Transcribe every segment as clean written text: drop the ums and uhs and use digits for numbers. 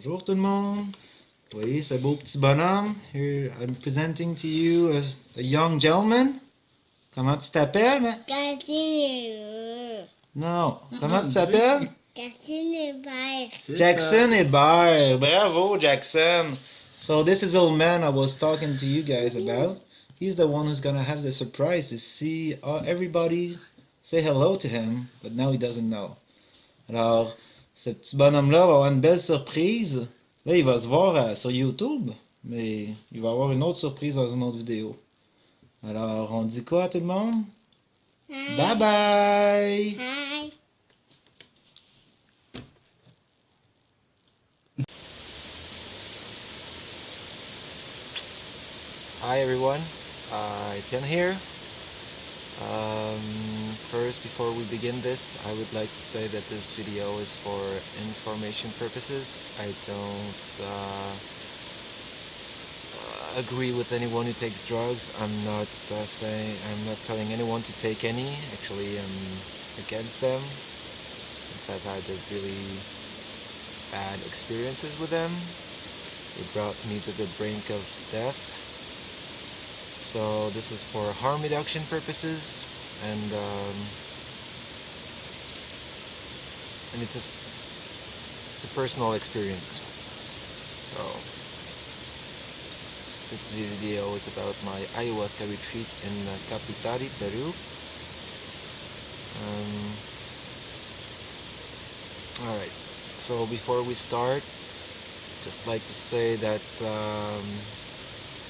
Bonjour tout le monde. Voyez ce beau petit bonhomme. Here I'm presenting to you a young gentleman. Comment tu t'appelles? Non. Comment tu t'appelles? Jackson Hébert. Bravo, Jackson. So this is the old man I was talking to you guys about. He's the one who's gonna have the surprise to see everybody say hello to him, but now he doesn't know. Alors, ce petit bonhomme-là va avoir une belle surprise. Là, il va se voir sur YouTube, mais il va avoir une autre surprise dans une autre vidéo. Alors, on dit quoi à tout le monde? Hi. Bye bye! Hi. Hi everyone, Etienne here. First, before we begin this, I would like to say that this video is for information purposes. I don't agree with anyone who takes drugs. I'm not telling anyone to take any. Actually, I'm against them since I've had really bad experiences with them. It brought me to the brink of death. So this is for harm reduction purposes, and it's a personal experience. So this video is about my ayahuasca retreat in Capitari, Peru. Alright, so before we start, just like to say that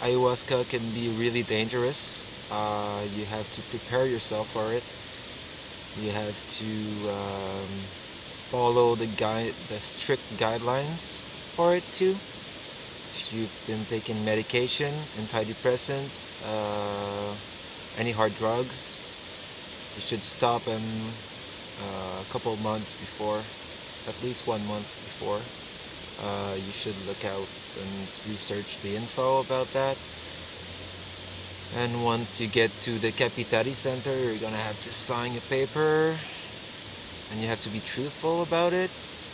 ayahuasca can be really dangerous. You have to prepare yourself for it. You have to follow the strict guidelines for it too. If you've been taking medication, antidepressant, any hard drugs, you should stop them a couple of months before, at least 1 month before. You should look out and research the info about that. And once you get to the Capitari Center, you're gonna have to sign a paper, and you have to be truthful about it,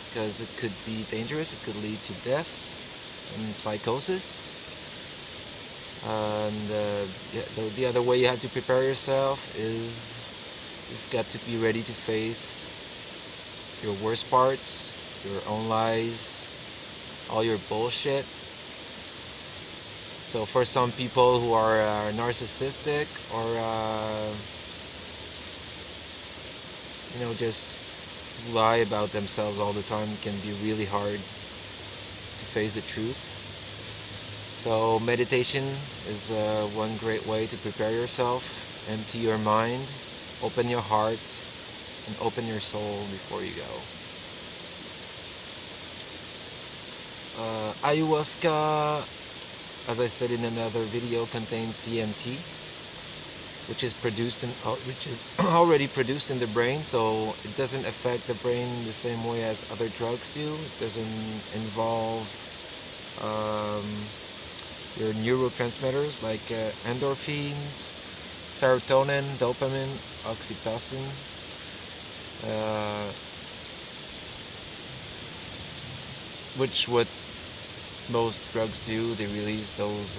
because it could be dangerous. It could lead to death and psychosis. And the other way you have to prepare yourself is you've got to be ready to face your worst parts, your own lies, all your bullshit. So for some people who are narcissistic or just lie about themselves all the time, it can be really hard to face the truth. So meditation is one great way to prepare yourself. Empty your mind, open your heart, and open your soul before you go. Ayahuasca, as I said in another video, contains DMT, which is already produced in the brain, so it doesn't affect the brain the same way as other drugs do. It doesn't involve your neurotransmitters like endorphins, serotonin, dopamine, oxytocin. Which what most drugs do, they release those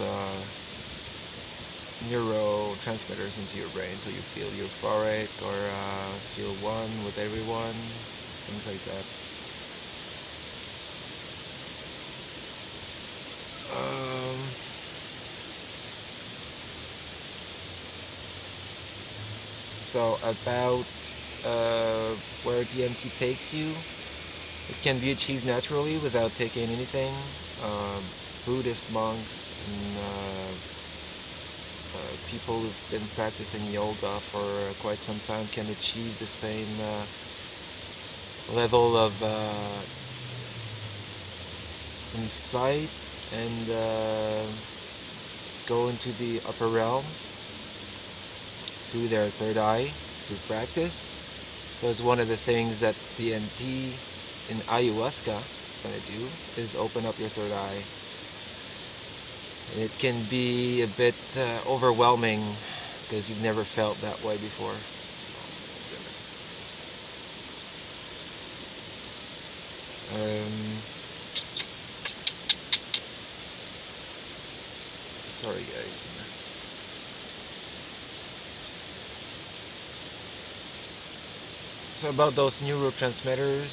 neurotransmitters into your brain, so you feel euphoric or feel one with everyone, things like that. So about where DMT takes you, it can be achieved naturally without taking anything. Buddhist monks and people who've been practicing yoga for quite some time can achieve the same level of insight and go into the upper realms through their third eye through practice. Because one of the things that DMT in ayahuasca is going to do is open up your third eye. And it can be a bit overwhelming because you've never felt that way before. Sorry, guys. So about those neurotransmitters,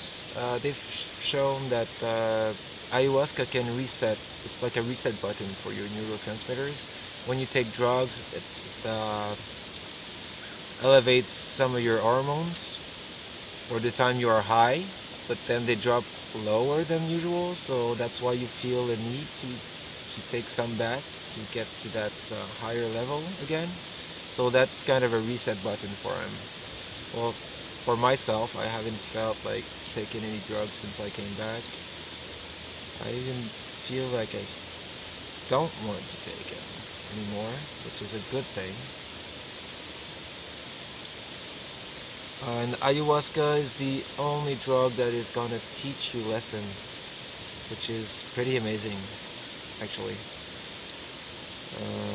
they've shown that ayahuasca can reset. It's like a reset button for your neurotransmitters. When you take drugs, it elevates some of your hormones for the time you are high, but then they drop lower than usual. So that's why you feel a need to take some back to get to that higher level again. So that's kind of a reset button for him. Well, for myself, I haven't felt like taking any drugs since I came back. I even feel like I don't want to take it anymore, which is a good thing. And ayahuasca is the only drug that is gonna teach you lessons, which is pretty amazing, actually.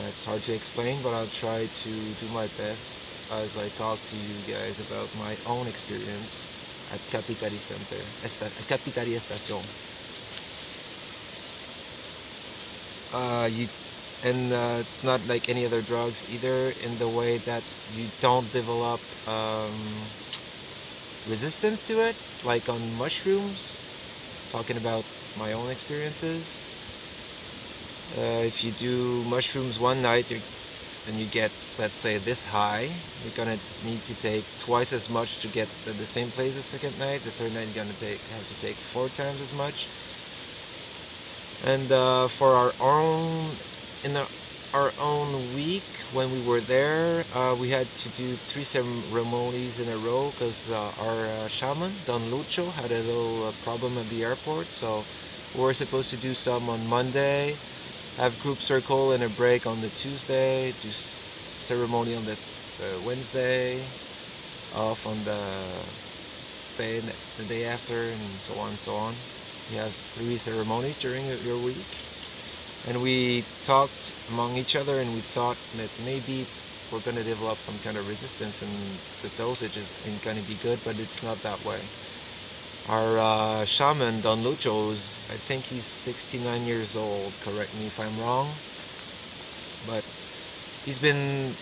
It's hard to explain, but I'll try to do my best as I talk to you guys about my own experience at Capitari Center, Capitari Estación. You and it's not like any other drugs either, in the way that you don't develop resistance to it, like on mushrooms. Talking about my own experiences. If you do mushrooms one night and you get, let's say, this high, you're gonna need to take twice as much to get the same place the second night. The third night you're gonna have to take 4 times as much. And for our own week when we were there, we had to do 3 ceremonies in a row because our shaman Don Lucho had a little problem at the airport. So we were supposed to do some on Monday, have group circle and a break on the Tuesday, do ceremony on the Wednesday, off on the day after, and so on and so on. You have 3 ceremonies during your week. And we talked among each other, and we thought that maybe we're going to develop some kind of resistance and the dosage isn't going to be good, but it's not that way. Our shaman, Don Lucho, I think he's 69 years old, correct me if I'm wrong, but he's been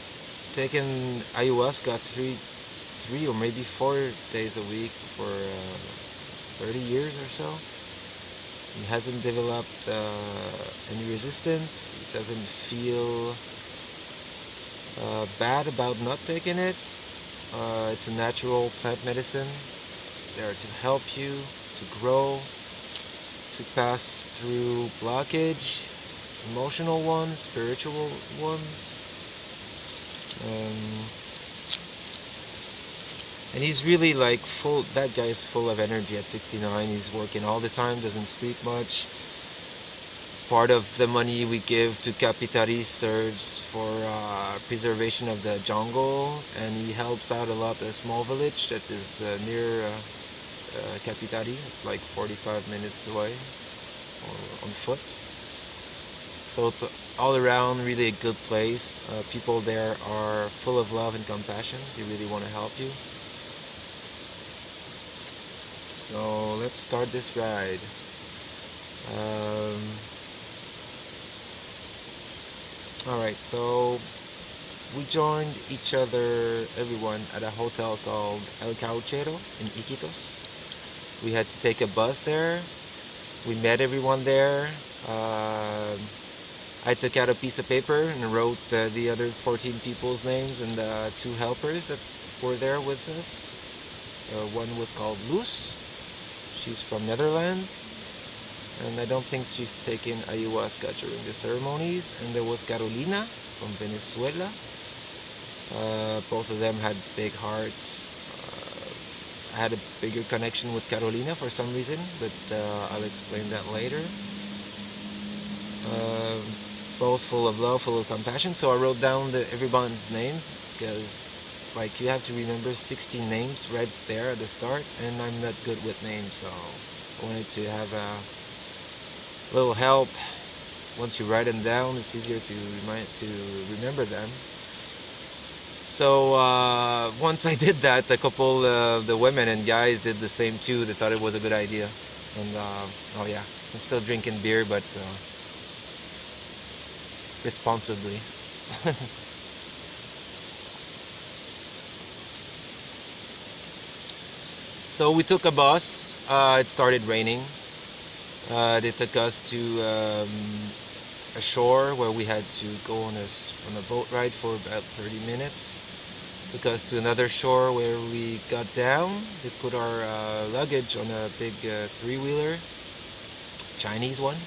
taking ayahuasca three or maybe 4 days a week for 30 years or so. He hasn't developed any resistance. He doesn't feel bad about not taking it. It's a natural plant medicine. It's there to help you to grow, to pass through blockage, emotional ones, spiritual ones. And he's really like full, that guy is full of energy at 69. He's working all the time, doesn't sleep much. Part of the money we give to Capitari serves for preservation of the jungle, and he helps out a lot a small village that is near Capitari, like 45 minutes away on foot. So it's all around really a good place. People there are full of love and compassion. They really want to help you. So let's start this ride. Alright, so we joined everyone at a hotel called El Cauchero in Iquitos. We had to take a bus there. We met everyone there. I took out a piece of paper and wrote the other 14 people's names and 2 helpers that were there with us. One was called Luz. She's from Netherlands, and I don't think she's taken ayahuasca during the ceremonies. And there was Carolina from Venezuela. Both of them had big hearts. I had a bigger connection with Carolina for some reason, but I'll explain that later. Both full of love, full of compassion. So I wrote down everyone's names because, like, you have to remember 16 names right there at the start, and I'm not good with names, so I wanted to have a little help. Once you write them down, it's easier to remember them. So once I did that, a couple of the women and guys did the same too. They thought it was a good idea, and oh yeah, I'm still drinking beer, but responsibly. So we took a bus. It started raining. They took us to a shore where we had to go on a boat ride for about 30 minutes. Took us to another shore where we got down. They put our luggage on a big three-wheeler, Chinese one.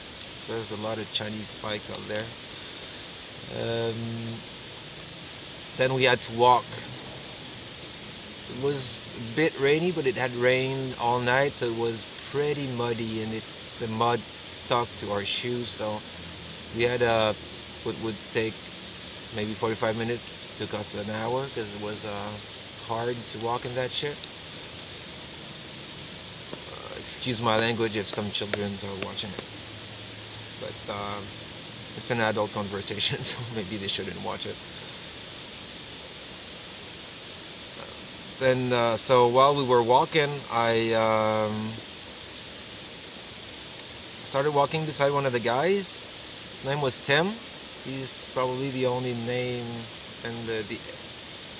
So there's a lot of Chinese bikes out there. Um, then we had to walk. It was a bit rainy, but it had rained all night, so it was pretty muddy, and the mud stuck to our shoes. So we had what would take maybe 45 minutes, took us an hour because it was hard to walk in that shit. Excuse my language if some children are watching it, but it's an adult conversation, so maybe they shouldn't watch it. Then so while we were walking, I started walking beside one of the guys. His name was Tim. He's probably the only name, and the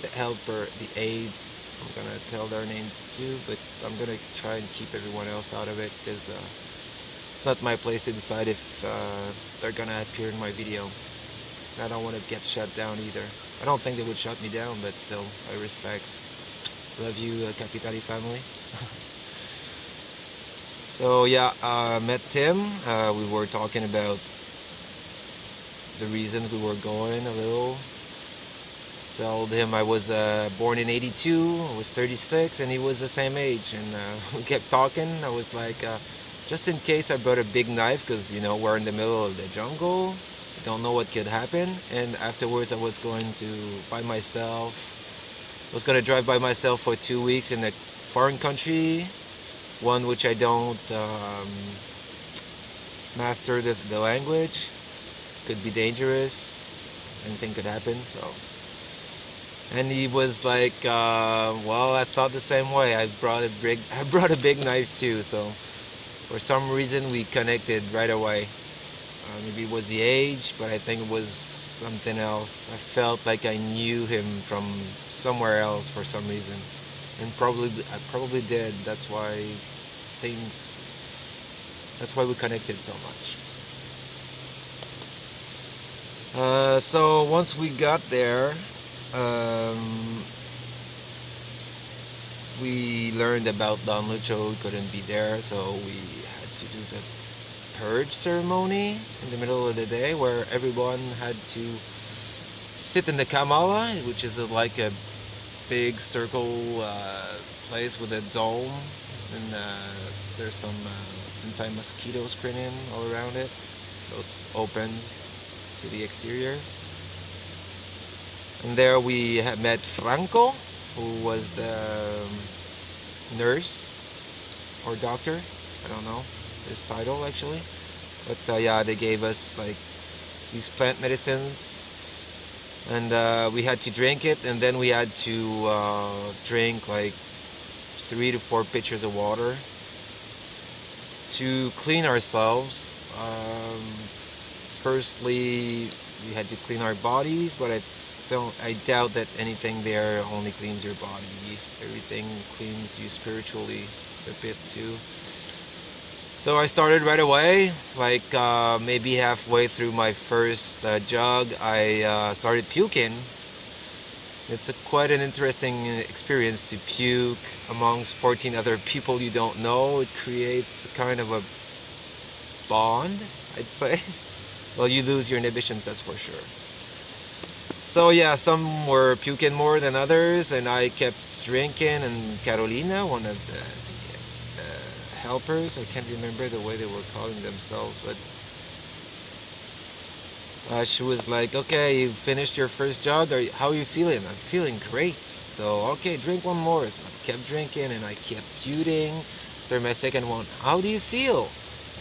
helper, the aides, I'm gonna tell their names too, but I'm gonna try and keep everyone else out of it because it's not my place to decide if they're gonna appear in my video. I don't want to get shut down either. I don't think they would shut me down, but still, I respect. Love you, Capitali family. So yeah, met Tim. We were talking about the reasons we were going a little. Told him I was born in '82. I was 36, and he was the same age. And we kept talking. I was like, just in case I brought a big knife, because we're in the middle of the jungle. Don't know what could happen. And afterwards, I was going to by myself. I was going to drive by myself for 2 weeks in a foreign country, one which I don't master the language. Could be dangerous. Anything could happen. So, and he was like, "Well, I thought the same way. I brought a big knife too." So, for some reason, we connected right away. Maybe it was the age, but I think it was something else. I felt like I knew him from somewhere else for some reason, and I probably did. Things. That's why we connected so much. So once we got there, we learned about Don Lucho. He couldn't be there, so we had to do the purge ceremony in the middle of the day, where everyone had to sit in the Kamala, which is like a big circle place with a dome, and there's some anti-mosquito screening all around it, so it's open to the exterior. And there we had met Franco, who was the nurse or doctor, I don't know his title actually, but yeah, they gave us like these plant medicines, and we had to drink it, and then we had to drink like 3 to 4 pitchers of water to clean ourselves. Firstly, we had to clean our bodies, but I doubt that anything there only cleans your body. Everything cleans you spiritually a bit too. So I started right away, like maybe halfway through my first jug, I started puking. It's quite an interesting experience to puke amongst 14 other people you don't know. It creates kind of a bond, I'd say. Well, you lose your inhibitions, that's for sure. So yeah, some were puking more than others, and I kept drinking, and Carolina, one of the helpers, I can't remember the way they were calling themselves, but she was like, "Okay, you finished your first jug. How are you feeling?" "I'm feeling great." "So, okay, drink one more." So I kept drinking, and I kept puking. After my second one, "How do you feel?"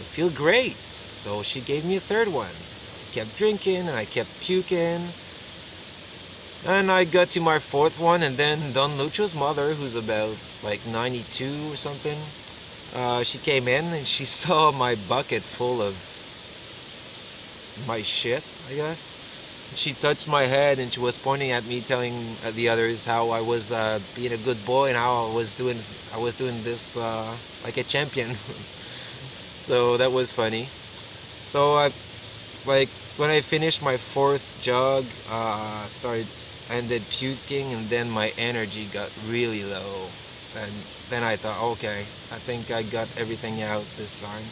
"I feel great." So she gave me a third one. So I kept drinking, and I kept puking. And I got to my fourth one, and then Don Lucho's mother, who's about like 92 or something, she came in and she saw my bucket full of my shit, I guess. she touched my head and she was pointing at me, telling the others how I was being a good boy and how I was doing this like a champion. So that was funny. So I like when I finished my fourth jug, started ended puking, and then my energy got really low. And then I thought, okay, I think I got everything out this time.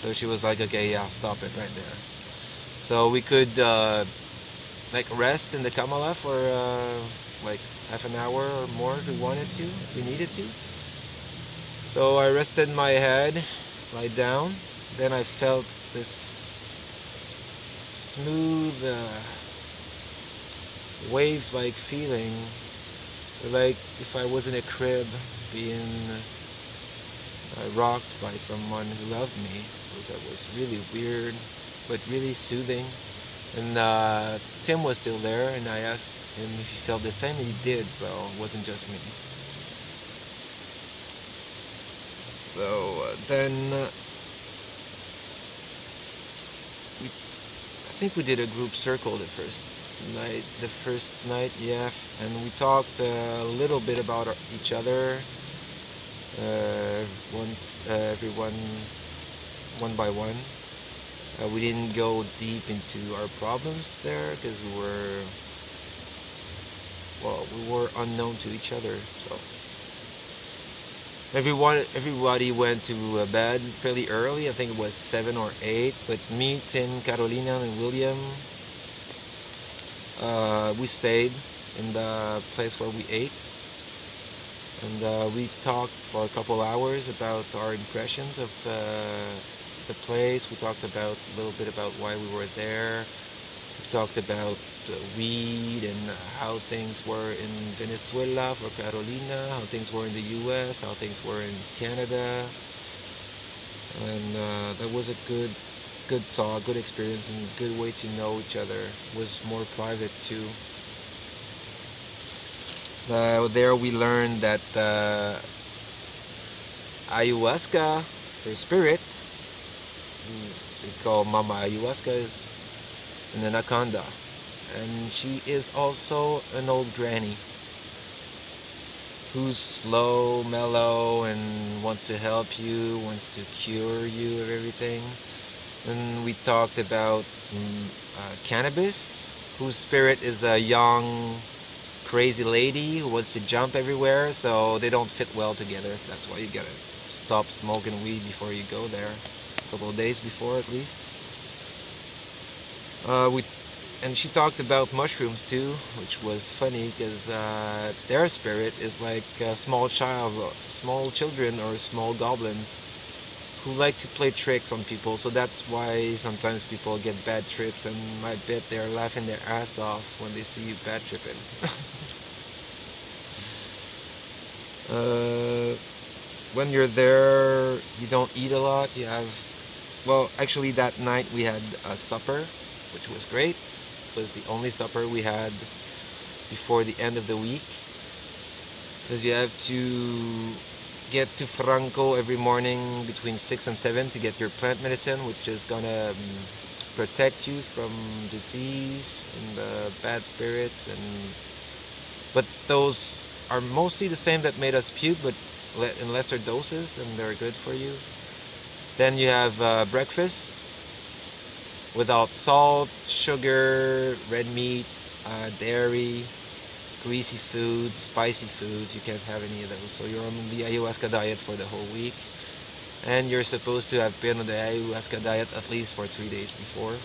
So she was like, okay, yeah, stop it right there. So we could like rest in the Kamala for like half an hour or more if we wanted to, if we needed to. So I rested my head, lie down. Then I felt this smooth wave-like feeling, like if I was in a crib being rocked by someone who loved me. That was really weird, but really soothing. And Tim was still there, and I asked him if he felt the same, and he did, so it wasn't just me. So then I think we did a group circle the first night. Yeah, and we talked a little bit about each other. Once everyone one by one. We didn't go deep into our problems there because we were unknown to each other. So everybody went to bed fairly early. I think it was 7 or 8. But me, Tim, Carolina, and William, we stayed in the place where we ate, and we talked for a couple hours about our impressions of the place. We talked about a little bit about why we were there. We talked about weed and how things were in Venezuela for Carolina, how things were in the U.S., how things were in Canada, and that was a good talk, good experience, and good way to know each other. It was more private too. There we learned that ayahuasca, her spirit, we call Mama Ayahuasca, is an anaconda, and she is also an old granny who's slow, mellow, and wants to help you, wants to cure you of everything. And we talked about cannabis, whose spirit is a young, crazy lady who wants to jump everywhere, so they don't fit well together. So that's why you gotta stop smoking weed before you go there, a couple of days before at least. And she talked about mushrooms too, which was funny because their spirit is like small children or small goblins who like to play tricks on people. So that's why sometimes people get bad trips, and I bet they're laughing their ass off when they see you bad tripping. When you're there, you don't eat a lot. Well, actually that night we had a supper, which was great. It was the only supper we had before the end of the week, because you have to get to Franco every morning between 6 and 7 to get your plant medicine, which is gonna protect you from disease and bad spirits, but those are mostly the same that made us puke, but in lesser doses, and they're good for you. Then you have breakfast without salt, sugar, red meat, dairy, greasy foods, spicy foods. You can't have any of those. So you're on the ayahuasca diet for the whole week. And you're supposed to have been on the ayahuasca diet at least for 3 days before,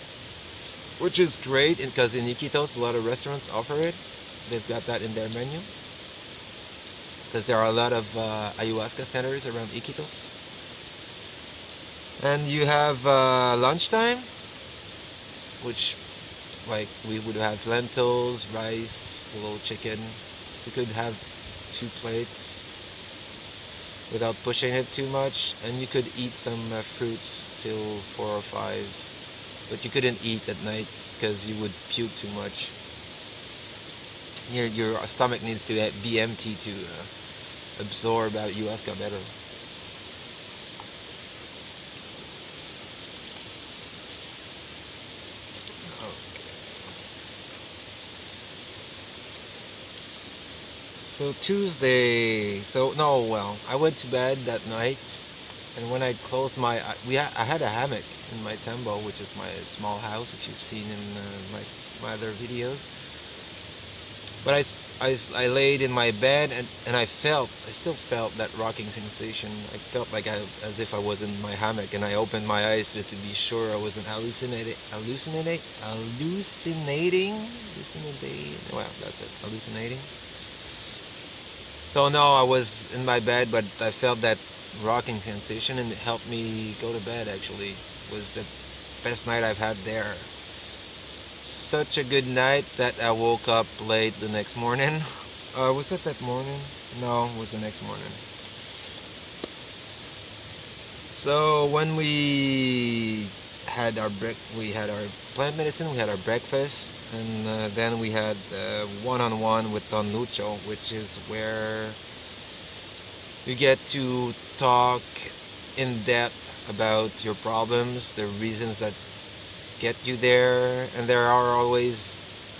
which is great because in Iquitos a lot of restaurants offer it. They've got that in their menu because there are a lot of ayahuasca centers around Iquitos. And you have lunchtime, which like we would have lentils, rice, a little chicken. We could have 2 plates without pushing it too much, and you could eat some fruits till 4 or 5, but you couldn't eat at night because you would puke too much. Your stomach needs to be empty to absorb ayahuasca better. So Tuesday, so no, well, I went to bed that night, and when I closed I had a hammock in my tembo, which is my small house, if you've seen in my other videos. But I laid in my bed, and I still felt that rocking sensation. I felt like as if I was in my hammock, and I opened my eyes just to be sure I wasn't hallucinating. Well, that's it, hallucinating. So no, I was in my bed, but I felt that rocking sensation, and it helped me go to bed. Actually, it was the best night I've had there. Such a good night that I woke up late the next morning. Was it that morning? No, it was the next morning. So when we had our plant medicine, we had our breakfast, and then we had one-on-one with Don Lucho, which is where you get to talk in depth about your problems, the reasons that get you there, and the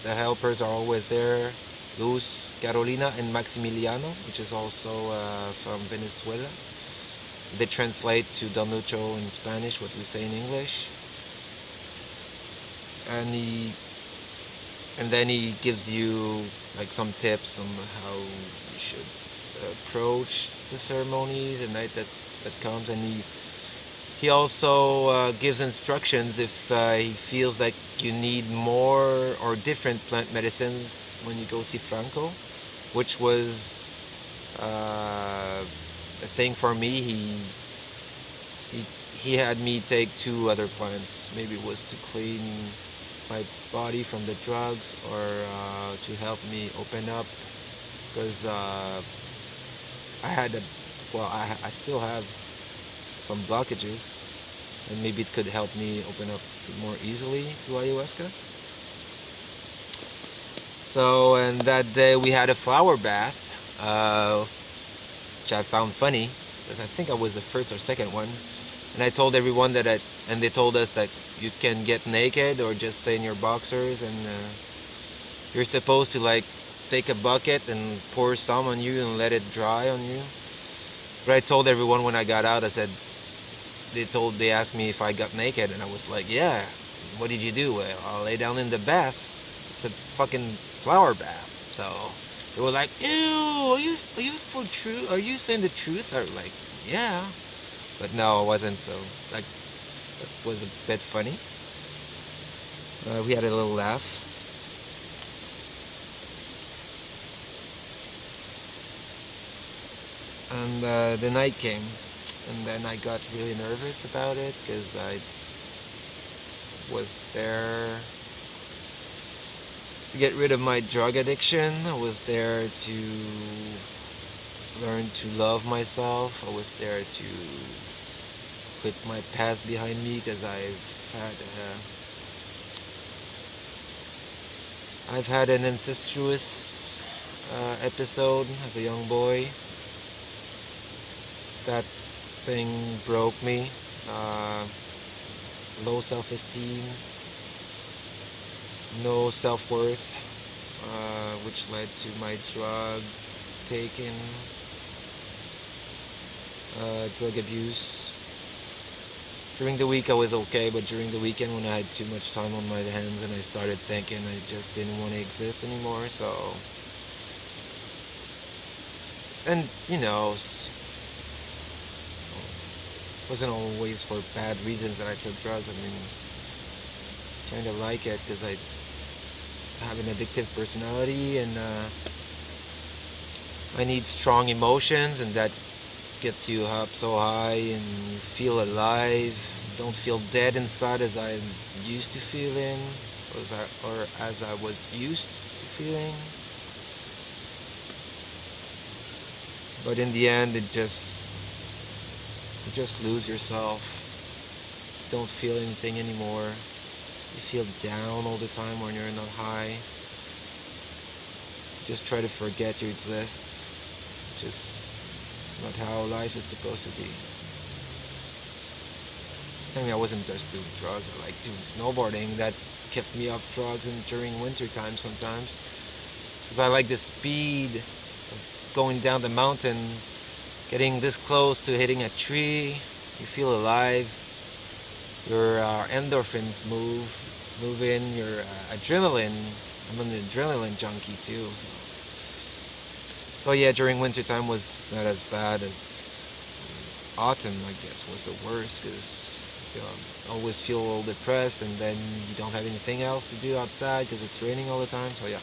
helpers are always there. Luz, Carolina, and Maximiliano, which is also from Venezuela. They translate to Don Lucho in Spanish what we say in English, and then he gives you like some tips on how you should approach the ceremony the night that comes, and he also gives instructions if he feels like you need more or different plant medicines when you go see Franco, which was a thing for me. He had me take two other plants. Maybe it was to clean my body from the drugs, or to help me open up, because I had a well I still have some blockages, and maybe it could help me open up more easily to ayahuasca. So, and that day we had a flower bath, which I found funny because I think I was the first or second one. And I told everyone and they told us that you can get naked or just stay in your boxers, and you're supposed to like take a bucket and pour some on you and let it dry on you. But I told everyone when I got out, I said, they asked me if I got naked, and I was like, yeah. What did you do? Well, I'll lay down in the bath. It's a fucking flower bath. So they were like, ew, are you for true? Are you saying the truth? I was like, yeah. But no, it wasn't. So like, that was a bit funny. We had a little laugh. And the night came, and then I got really nervous about it because I was there to get rid of my drug addiction. I was there to learn to love myself. I was there to put my past behind me, because I've had an incestuous episode as a young boy. That thing broke me. Low self-esteem, no self-worth, which led to my drug taking, drug abuse. During the week I was okay, but during the weekend when I had too much time on my hands and I started thinking I just didn't want to exist anymore, so... And, wasn't always for bad reasons that I took drugs. I mean, kind of like it because I have an addictive personality, and I need strong emotions, and that gets you up so high and you feel alive. You don't feel dead inside as I'm used to feeling, or as I was used to feeling. But in the end, you just lose yourself. You don't feel anything anymore. You feel down all the time when you're not high. Just try to forget you exist. Just not how life is supposed to be. I mean, I wasn't just doing drugs. I like doing snowboarding. That kept me off drugs, and during winter time sometimes, because I like the speed of going down the mountain, getting this close to hitting a tree, you feel alive. Your endorphins move in. Your adrenaline. I'm an adrenaline junkie too. So yeah, during winter time was not as bad as autumn. I guess was the worst because you always feel a little depressed, and then you don't have anything else to do outside because it's raining all the time. So yeah.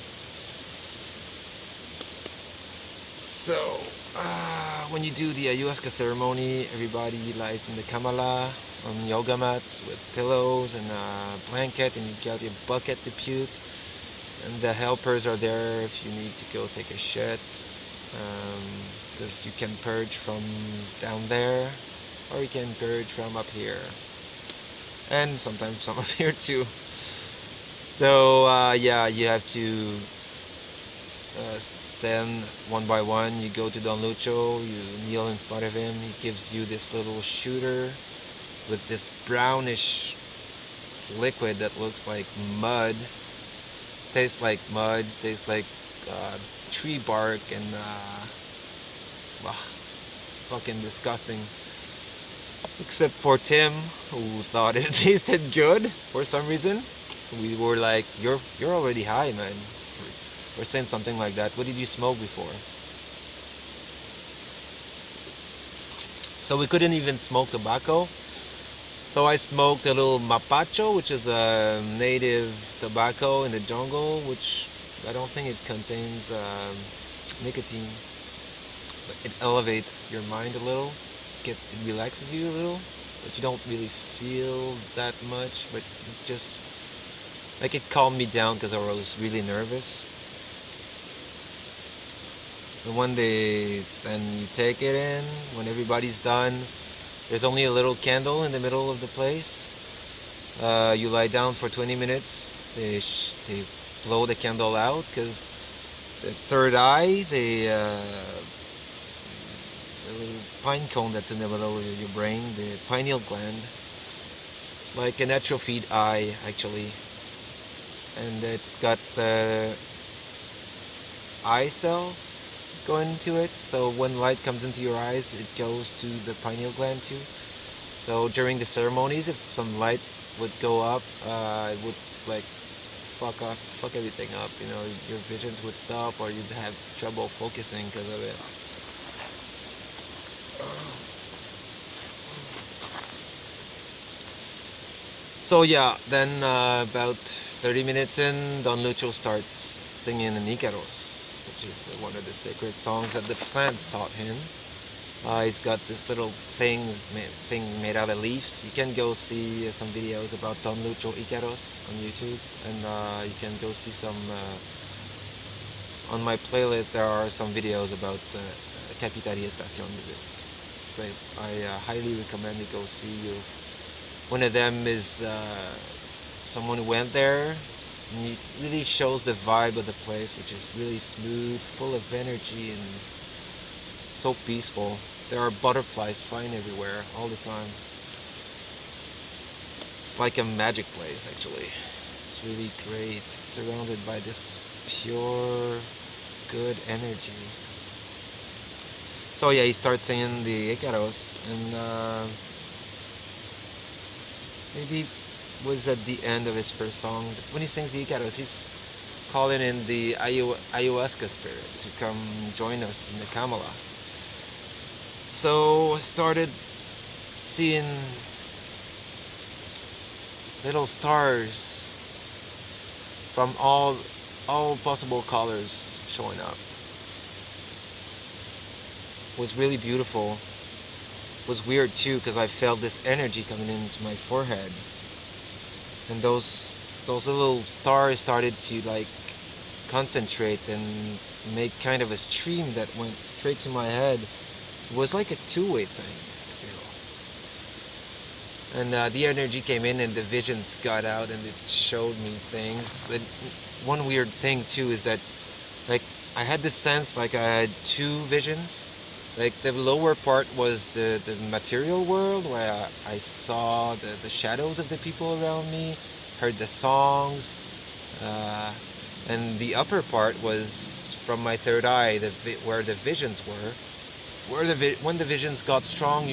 So when you do the ayahuasca ceremony, everybody lies in the kamala on yoga mats with pillows and a blanket, and you got your bucket to puke. And the helpers are there if you need to go take a shit, because you can purge from down there, or you can purge from up here, and sometimes from up here too. So yeah, you have to stand one by one. You go to Don Lucho, you kneel in front of him. He gives you this little shooter with this brownish liquid that looks like mud. Tastes like mud, tastes like tree bark, and fucking disgusting. Except for Tim, who thought it tasted good for some reason. We were like, "You're already high, man." We're saying something like that. What did you smoke before? So we couldn't even smoke tobacco. So I smoked a little mapacho, which is a native tobacco in the jungle, which I don't think it contains nicotine, but it elevates your mind a little. It relaxes you a little, but you don't really feel that much. But it just like it calmed me down because I was really nervous. And one day, then you take it in. When everybody's done, there's only a little candle in the middle of the place. You lie down for 20 minutes. They blow the candle out because the third eye, the little pine cone that's in the middle of your brain, the pineal gland. It's like an atrophied eye, actually, and it's got the eye cells going into it. So when light comes into your eyes, it goes to the pineal gland too. So during the ceremonies, if some lights would go up, it would like fuck everything up. You know, your visions would stop, or you'd have trouble focusing because of it. So yeah, then about 30 minutes in, Don Lucho starts singing an Icaros, which is one of the sacred songs that the plants taught him. He's got this little thing made out of leaves. You can go see some videos about Don Lucho Icaros on YouTube, and you can go see some on my playlist. There are some videos about Capitaria Estación. But I highly recommend you go see. One of them is someone who went there, and it really shows the vibe of the place, which is really smooth, full of energy, and so peaceful. There are butterflies flying everywhere all the time. It's like a magic place, actually. It's really great. It's surrounded by this pure, good energy. So yeah, he starts singing the Icaros, and maybe was at the end of his first song. When he sings the Icaros, he's calling in the ayahuasca spirit to come join us in the Kamala. So I started seeing little stars from all possible colors showing up. It was really beautiful. It was weird too because I felt this energy coming into my forehead, and those little stars started to like concentrate and make kind of a stream that went straight to my head. It was like a two-way thing, and the energy came in and the visions got out and it showed me things. But one weird thing too is that like I had this sense like I had two visions. Like the lower part was the material world where I saw the shadows of the people around me, heard the songs, and the upper part was from my third eye, where the visions were. When the visions got strong,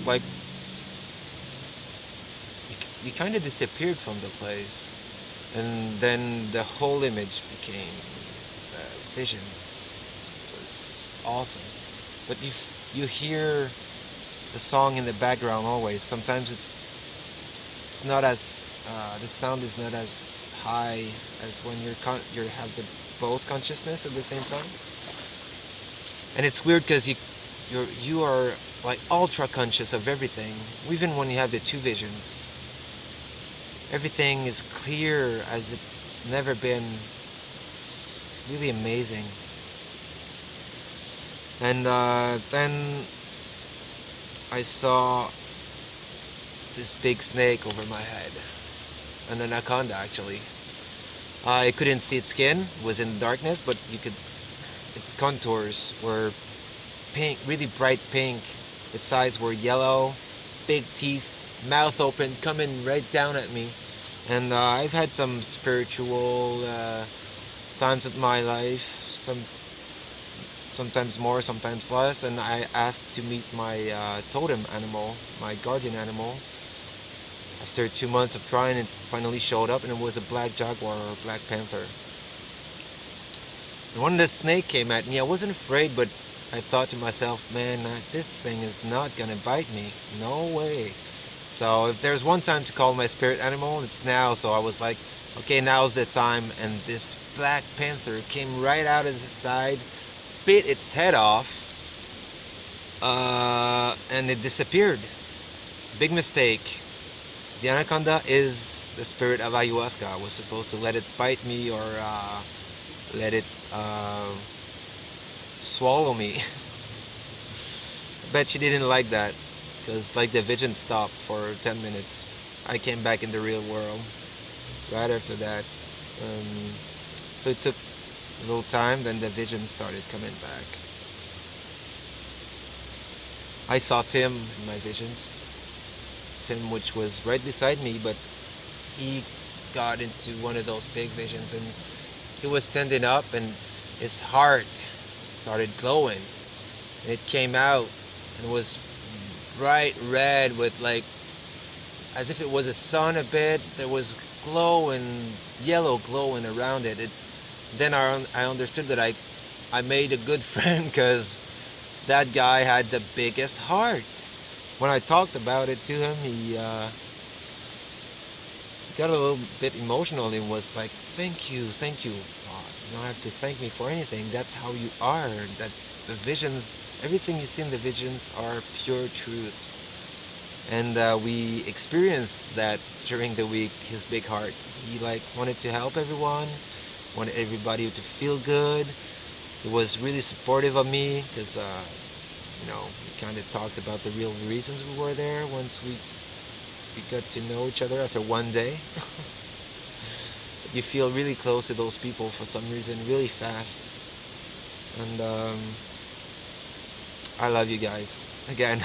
like you kind of disappeared from the place, and then the whole image became visions. It was awesome. But you hear the song in the background always. Sometimes it's not as the sound is not as high as when you have the both consciousness at the same time. And it's weird because you are like ultra conscious of everything, even when you have the two visions. Everything is clear as it's never been. It's really amazing. And then I saw this big snake over my head, an anaconda actually. I couldn't see its skin; it was in darkness, but its contours were pink, really bright pink. Its eyes were yellow, big teeth, mouth open, coming right down at me. And I've had some spiritual times in my life, sometimes more, sometimes less. And I asked to meet my totem animal, my guardian animal. After 2 months of trying, it finally showed up, and it was a black jaguar or a black panther. And when the snake came at me, I wasn't afraid, but I thought to myself, man, this thing is not gonna bite me. No way. So if there's one time to call my spirit animal, it's now. So I was like, okay, now's the time. And this black panther came right out of the side, bit its head off, and it disappeared. Big mistake. The anaconda is the spirit of ayahuasca. I was supposed to let it bite me or let it swallow me. Bet she didn't like that, because like the vision stopped for 10 minutes. I came back in the real world right after that. So it took a little time, then the vision started coming back. I saw Tim in my visions. Tim, which was right beside me, but he got into one of those big visions, and he was standing up, and his heart started glowing, and it came out and was bright red with like as if it was a sun a bit. There was glow and yellow glowing around it. Then I understood that I made a good friend, because that guy had the biggest heart. When I talked about it to him, he got a little bit emotional and was like, thank you. You don't have to thank me for anything. That's how you are. That the visions, everything you see in the visions are pure truth. And we experienced that during the week. His big heart. He like wanted to help everyone, wanted everybody to feel good. He was really supportive of me, because we kind of talked about the real reasons we were there once we got to know each other after one day. You feel really close to those people for some reason, really fast. And I love you guys again.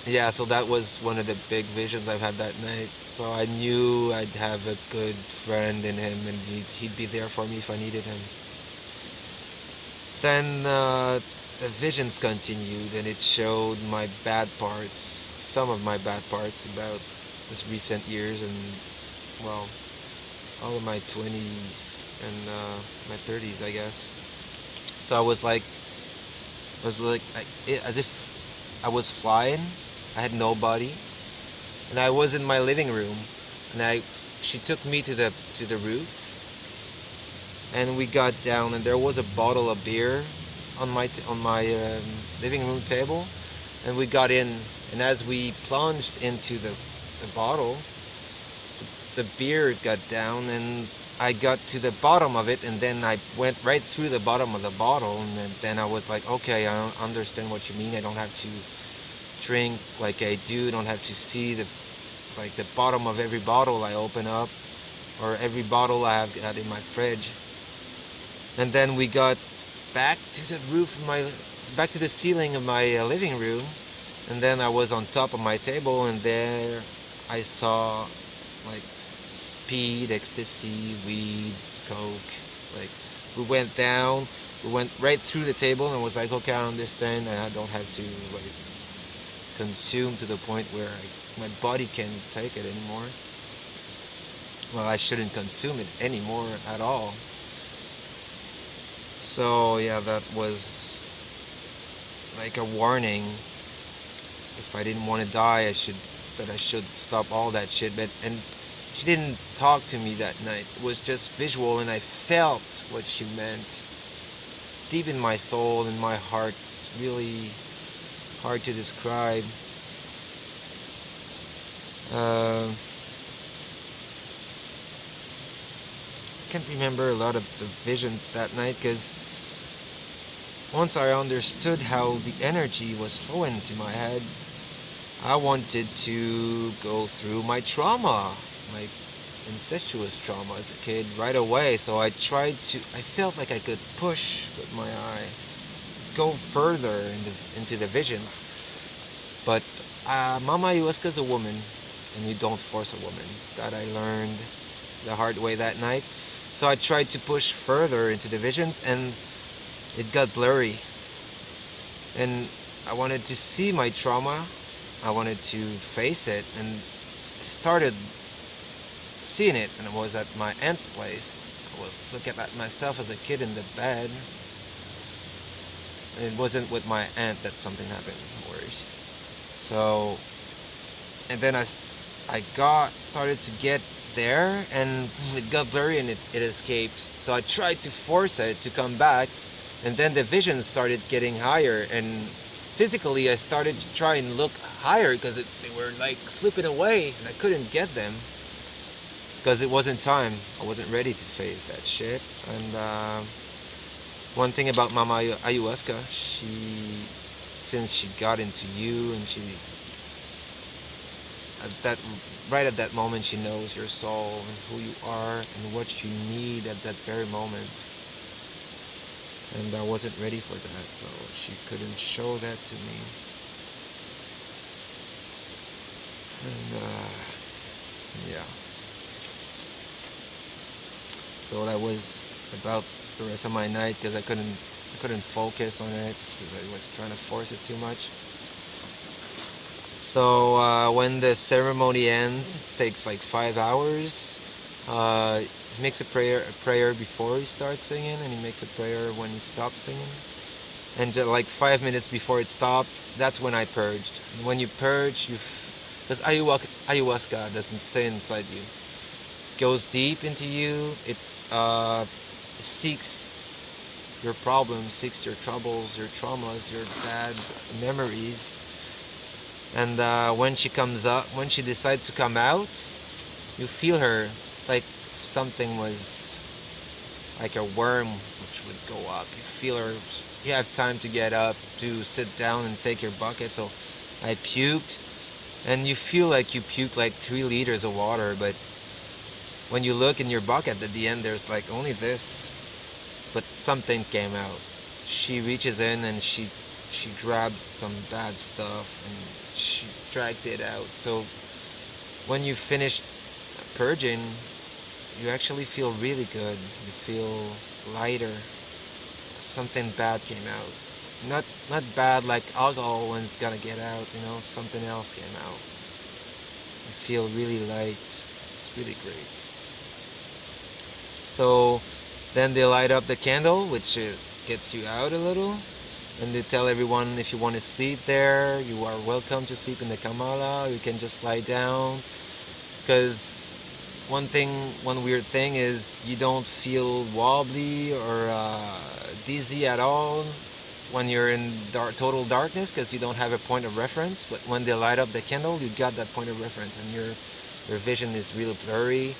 Yeah, so that was one of the big visions I've had that night. So I knew I'd have a good friend in him, and he'd be there for me if I needed him. Then the visions continued, and it showed my bad parts, some of my bad parts about this recent years, and well, all of my 20s and my 30s, I guess. So I was like as if I was flying. I had nobody, and I was in my living room, and she took me to the roof, and we got down, and there was a bottle of beer on my living room table, and we got in, and as we plunged into the bottle, the beer got down, and I got to the bottom of it, and then I went right through the bottom of the bottle, and then I was like, okay, I don't understand what you mean. I don't have to drink like I do. Don't have to see the bottom of every bottle I open up, or every bottle I have got in my fridge. And then we got back to the roof of back to the ceiling of my living room, and then I was on top of my table, and there I saw like speed, ecstasy, weed, coke. Like, we went down, we went right through the table and was like, okay, I understand. I don't have to like consume to the point where my body can't take it anymore. Well, I shouldn't consume it anymore at all. So yeah, that was like a warning. If I didn't want to die, I should stop all that shit. But and she didn't talk to me that night. It was just visual, and I felt what she meant deep in my soul and my heart. It's really hard to describe. Uh, I can't remember a lot of the visions that night because once I understood how the energy was flowing into my head, I wanted to go through my trauma, my incestuous trauma as a kid right away. So I felt like I could push with my eye, go further into the visions. But Mama Ayahuasca is a woman, and you don't force a woman. That I learned the hard way that night. So I tried to push further into the visions, and it got blurry. And I wanted to see my trauma. I wanted to face it, and started seeing it. And it was at my aunt's place. I was looking at myself as a kid in the bed. And it wasn't with my aunt that something happened. No worries. So, and then I started to get there, and it got blurry, and it escaped. So I tried to force it to come back, and then the vision started getting higher, and physically I started to try and look higher because they were like slipping away, and I couldn't get them because it wasn't time. I wasn't ready to face that shit. And one thing about Mama Ayahuasca, since she got into you, and right at that moment, she knows your soul and who you are and what you need at that very moment. And I wasn't ready for that, so she couldn't show that to me. And yeah. So that was about the rest of my night because I couldn't focus on it because I was trying to force it too much. So when the ceremony ends, it takes like 5 hours. He makes a prayer before he starts singing, and he makes a prayer when he stops singing. And just like 5 minutes before it stopped, that's when I purged. And when you purge, because ayahuasca doesn't stay inside you. It goes deep into you. It seeks your problems, seeks your troubles, your traumas, your bad memories. And when she decides to come out, you feel her. It's like something was like a worm which would go up. You feel her. You have time to get up, to sit down and take your bucket. So I puked, and you feel like you puked like 3 liters of water, but when you look in your bucket at the end, there's like only this, but something came out. She reaches in and she grabs some bad stuff and she drags it out. So when you finish purging, you actually feel really good. You feel lighter. Something bad came out. Not bad like alcohol when it's gonna get out, something else came out. You feel really light. It's really great. So then they light up the candle, which gets you out a little. And they tell everyone, if you want to sleep there, you are welcome to sleep in the Kamala. You can just lie down. Because one weird thing is you don't feel wobbly or dizzy at all when you're in total darkness, because you don't have a point of reference. But when they light up the candle, you got that point of reference, and your vision is really blurry.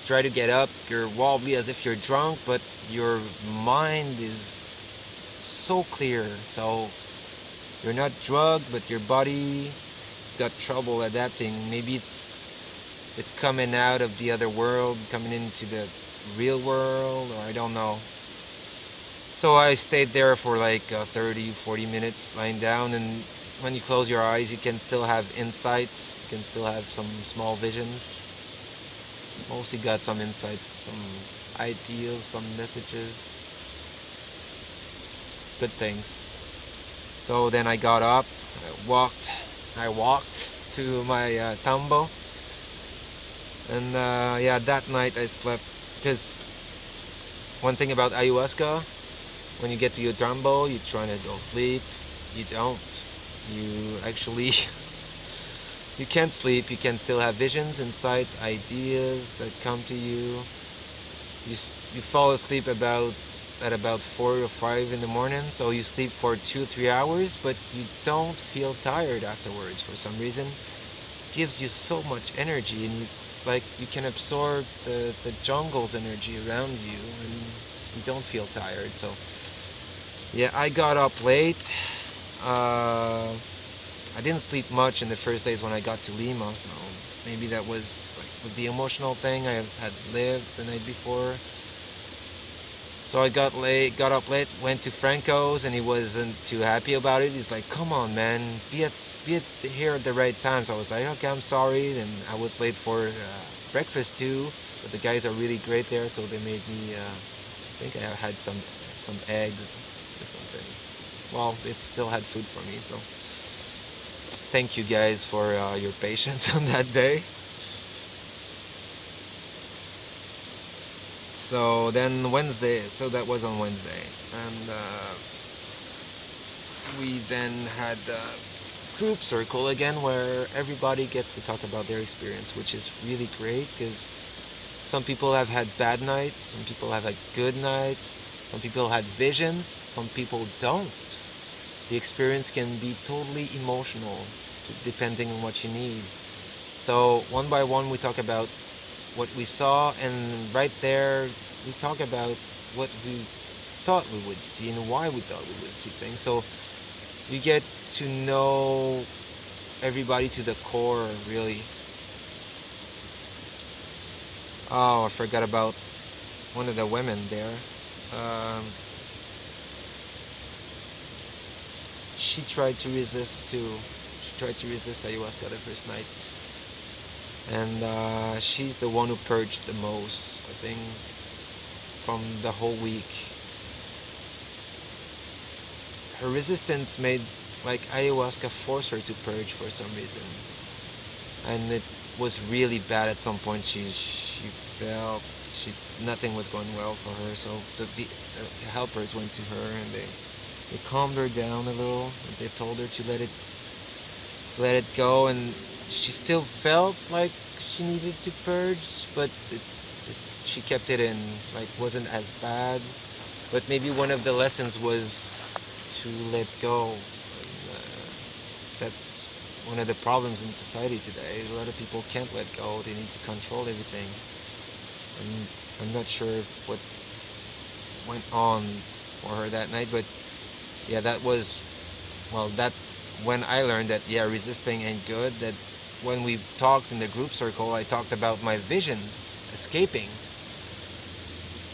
Try to get up, you're wobbly as if you're drunk, but your mind is so clear. So you're not drugged, but your body has got trouble adapting. Maybe it's the coming out of the other world, coming into the real world, or I don't know. So I stayed there for like 30-40 minutes lying down, and when you close your eyes, you can still have insights, you can still have some small visions. Mostly got some insights, some ideas, some messages, good things. So then I got up, I walked to my tambo, and yeah, that night I slept because one thing about ayahuasca, when you get to your tambo, you're trying to go sleep, you don't. You actually you can't sleep. You can still have visions, insights, ideas that come to you. You fall asleep at about 4 or 5 in the morning, so you sleep for 2 or 3 hours, but you don't feel tired afterwards for some reason. It gives you so much energy, and it's like you can absorb the jungle's energy around you, and you don't feel tired. So yeah, I got up late. Uh, I didn't sleep much in the first days when I got to Lima, so maybe that was like with the emotional thing I had lived the night before. So I got up late, went to Franco's, and he wasn't too happy about it. He's like, "Come on, man, be here at the right time." So I was like, "Okay, I'm sorry." And I was late for breakfast too, but the guys are really great there, so they made me. I think I had some eggs or something. Well, it still had food for me, so thank you guys for your patience on that day. So then Wednesday, so that was on Wednesday, and we then had a group circle again where everybody gets to talk about their experience, which is really great because some people have had bad nights, some people have had good nights, some people had visions, some people don't. The experience can be totally emotional depending on what you need. So one by one we talk about what we saw, and right there we talk about what we thought we would see and why we thought we would see things. So you get to know everybody to the core, really. Oh, I forgot about one of the women there. Um, she tried to resist too. She tried to resist ayahuasca the first night, and she's the one who purged the most, I think, from the whole week. Her resistance made like ayahuasca forced her to purge for some reason, and it was really bad at some point. She felt nothing was going well for her, so the helpers went to her and they calmed her down a little, and they told her to let it go, and she still felt like she needed to purge, but she kept it in, like wasn't as bad. But maybe one of the lessons was to let go. And, that's one of the problems in society today. A lot of people can't let go. They need to control everything. And I'm not sure what went on for her that night, but yeah, that was, well, that when I learned that, yeah, resisting ain't good. That when we talked in the group circle, I talked about my visions escaping.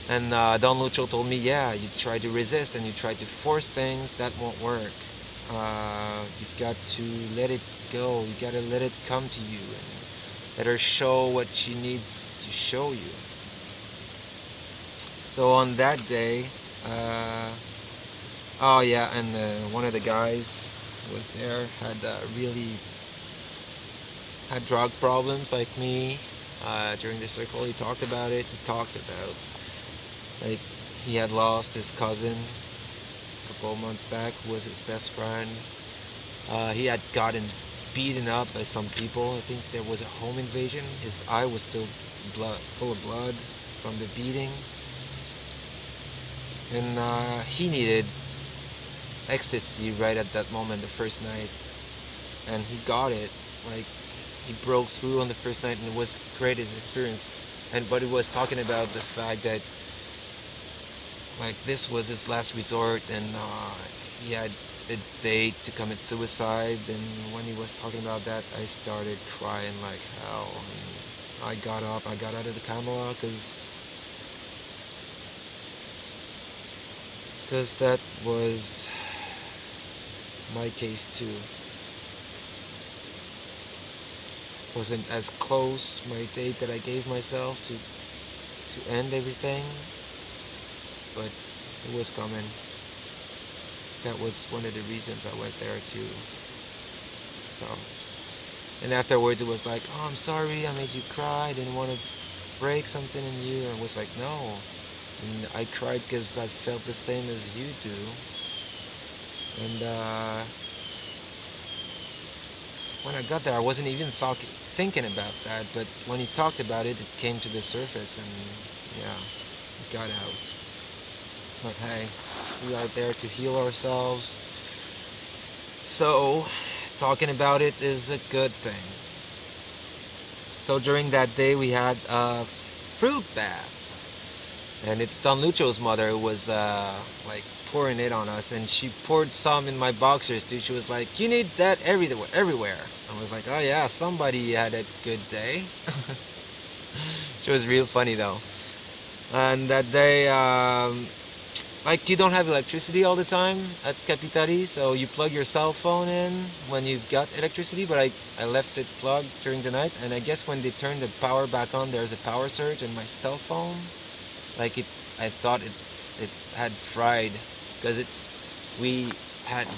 And Don Lucho told me, yeah, you try to resist and you try to force things, that won't work. You've got to let it go. You got to let it come to you and let her show what she needs to show you. So on that day, oh yeah, and one of the guys who was there had drug problems like me. During the circle, he talked about it. He talked about like he had lost his cousin a couple of months back, who was his best friend. He had gotten beaten up by some people. I think there was a home invasion. His eye was still full of blood from the beating, and he needed ecstasy right at that moment, the first night, and he got it. Like he broke through on the first night, and it was great his experience. And but he was talking about the fact that like this was his last resort, and he had a date to commit suicide. And when he was talking about that, I started crying like hell. And I got up, I got out of the Kamala because that was my case too. wasn't as close my date that I gave myself to end everything, but it was coming. That was one of the reasons I went there too. So, and afterwards it was like, oh, I'm sorry, I made you cry. I didn't want to break something in you. And I was like, no. And I cried because I felt the same as you do. And when I got there, I wasn't even thinking about that. But when he talked about it, it came to the surface, and yeah, it got out. But hey, we are there to heal ourselves. So, talking about it is a good thing. So during that day, we had a fruit bath, and it's Don Lucho's mother who was like pouring it on us, and she poured some in my boxers too. She was like, "You need that everywhere." I was like, "Oh yeah, somebody had a good day." She was real funny though. And that day, like you don't have electricity all the time at Capitari, so you plug your cell phone in when you've got electricity, but I left it plugged during the night, and I guess when they turned the power back on, there's a power surge, and my cell phone, like I thought it had fried, because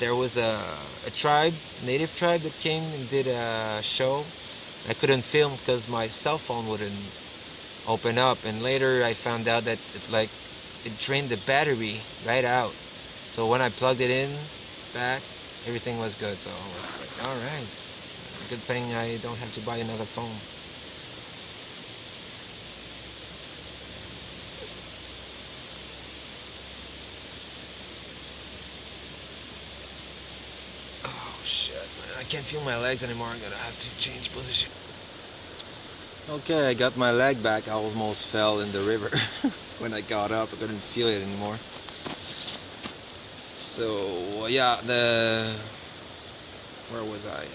there was a tribe, native tribe that came and did a show. I couldn't film because my cell phone wouldn't open up, and later I found out that it drained the battery right out. So when I plugged it in back, everything was good. So I was like, all right, good thing I don't have to buy another phone. Oh shit, man, I can't feel my legs anymore. I'm gonna have to change position. Okay, I got my leg back. I almost fell in the river. When I got up, I couldn't feel it anymore. So yeah, where was I?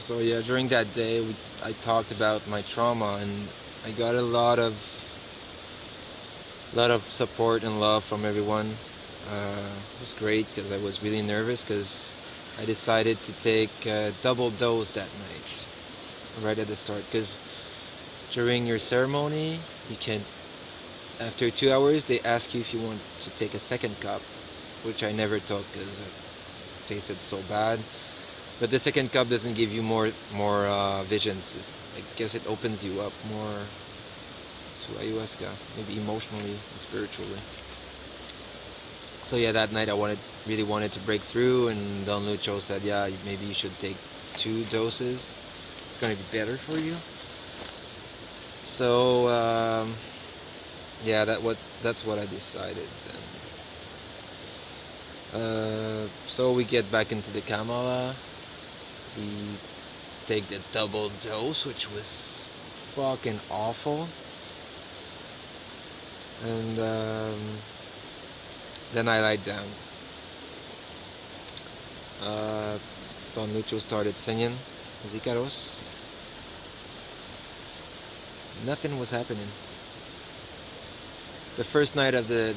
So yeah, during that day, I talked about my trauma, and I got a lot of support and love from everyone. It was great because I was really nervous because I decided to take a double dose that night, right at the start. Because during your ceremony, you can, after 2 hours, they ask you if you want to take a second cup, which I never took because it tasted so bad. But the second cup doesn't give you more visions. I guess it opens you up more to ayahuasca, maybe emotionally and spiritually. So yeah, that night I really wanted to break through, and Don Lucho said, yeah, maybe you should take 2 doses. It's gonna be better for you. So yeah, that's what I decided then. So we get back into the Kamala. We take the double dose, which was fucking awful. And then I lied down. Don Lucho started singing Zicaros. Nothing was happening. The first night of the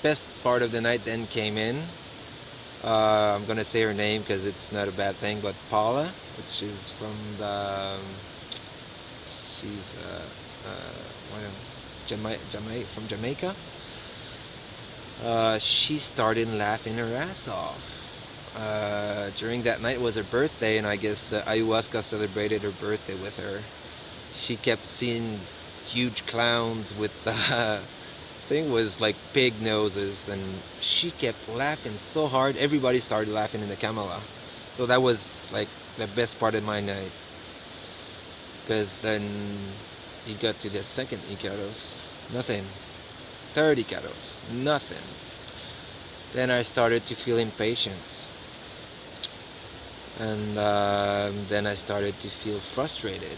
best part of the night then came in. I'm gonna say her name because it's not a bad thing, but Paula, which is from she's from Jamaica. She started laughing her ass off. During that night was her birthday, and I guess ayahuasca celebrated her birthday with her. She kept seeing huge clowns with thing was like pig noses, and she kept laughing so hard everybody started laughing in the Kamala. So that was like the best part of my night, because then you got to the second Icaros, nothing. Third Icaros, nothing. Then I started to feel impatience, and then I started to feel frustrated,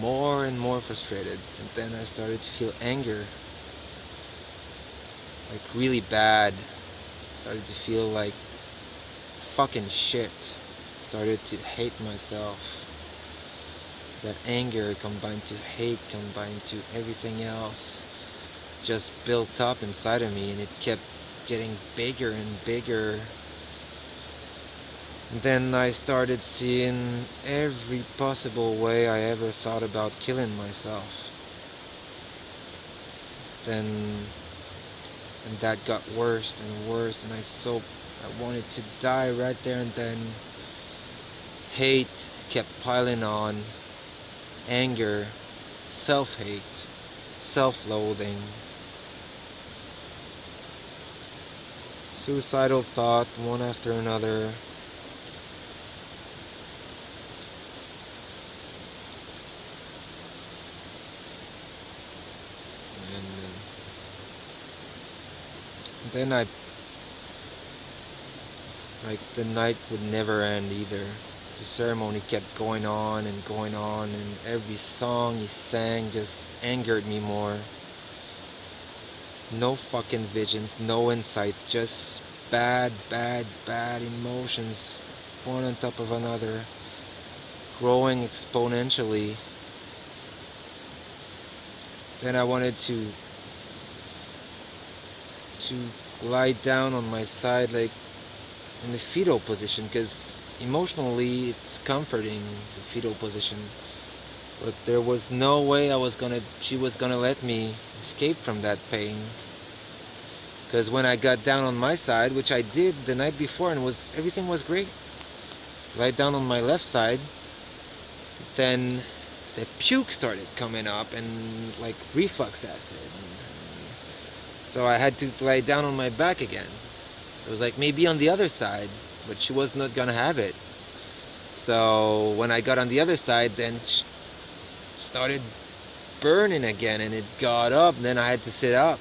more and more frustrated. And then I started to feel anger, like really bad. Started to feel like fucking shit. Started to hate myself. That anger combined to hate, combined to everything else, just built up inside of me, and it kept getting bigger and bigger. And then I started seeing every possible way I ever thought about killing myself. Then, and that got worse and worse, and I wanted to die right there and then. Hate kept piling on, anger, self-hate, self-loathing, suicidal thought, one after another. And then like the night would never end either. The ceremony kept going on, and every song he sang just angered me more. No fucking visions, no insight, just bad, bad, bad emotions, one on top of another, growing exponentially. Then I wanted to lie down on my side, like in the fetal position, because emotionally it's comforting, the fetal position, but there was no way she was gonna let me escape from that pain. Because when I got down on my side, which I did the night before, and everything was great, lie down on my left side, then the puke started coming up, and like reflux acid, so I had to lie down on my back again. It was like maybe on the other side, but she was not gonna have it. So when I got on the other side, then it started burning again, and it got up, and then I had to sit up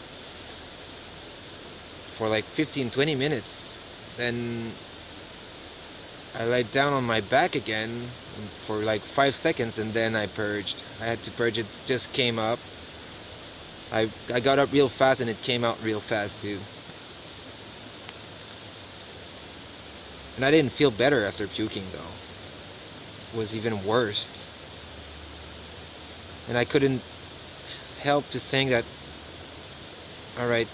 for like 15-20 minutes. Then I laid down on my back again for like 5 seconds, and then I purged. I had to purge. It just came up. I got up real fast, and it came out real fast too. And I didn't feel better after puking though. It was even worse. And I couldn't help to think that, alright,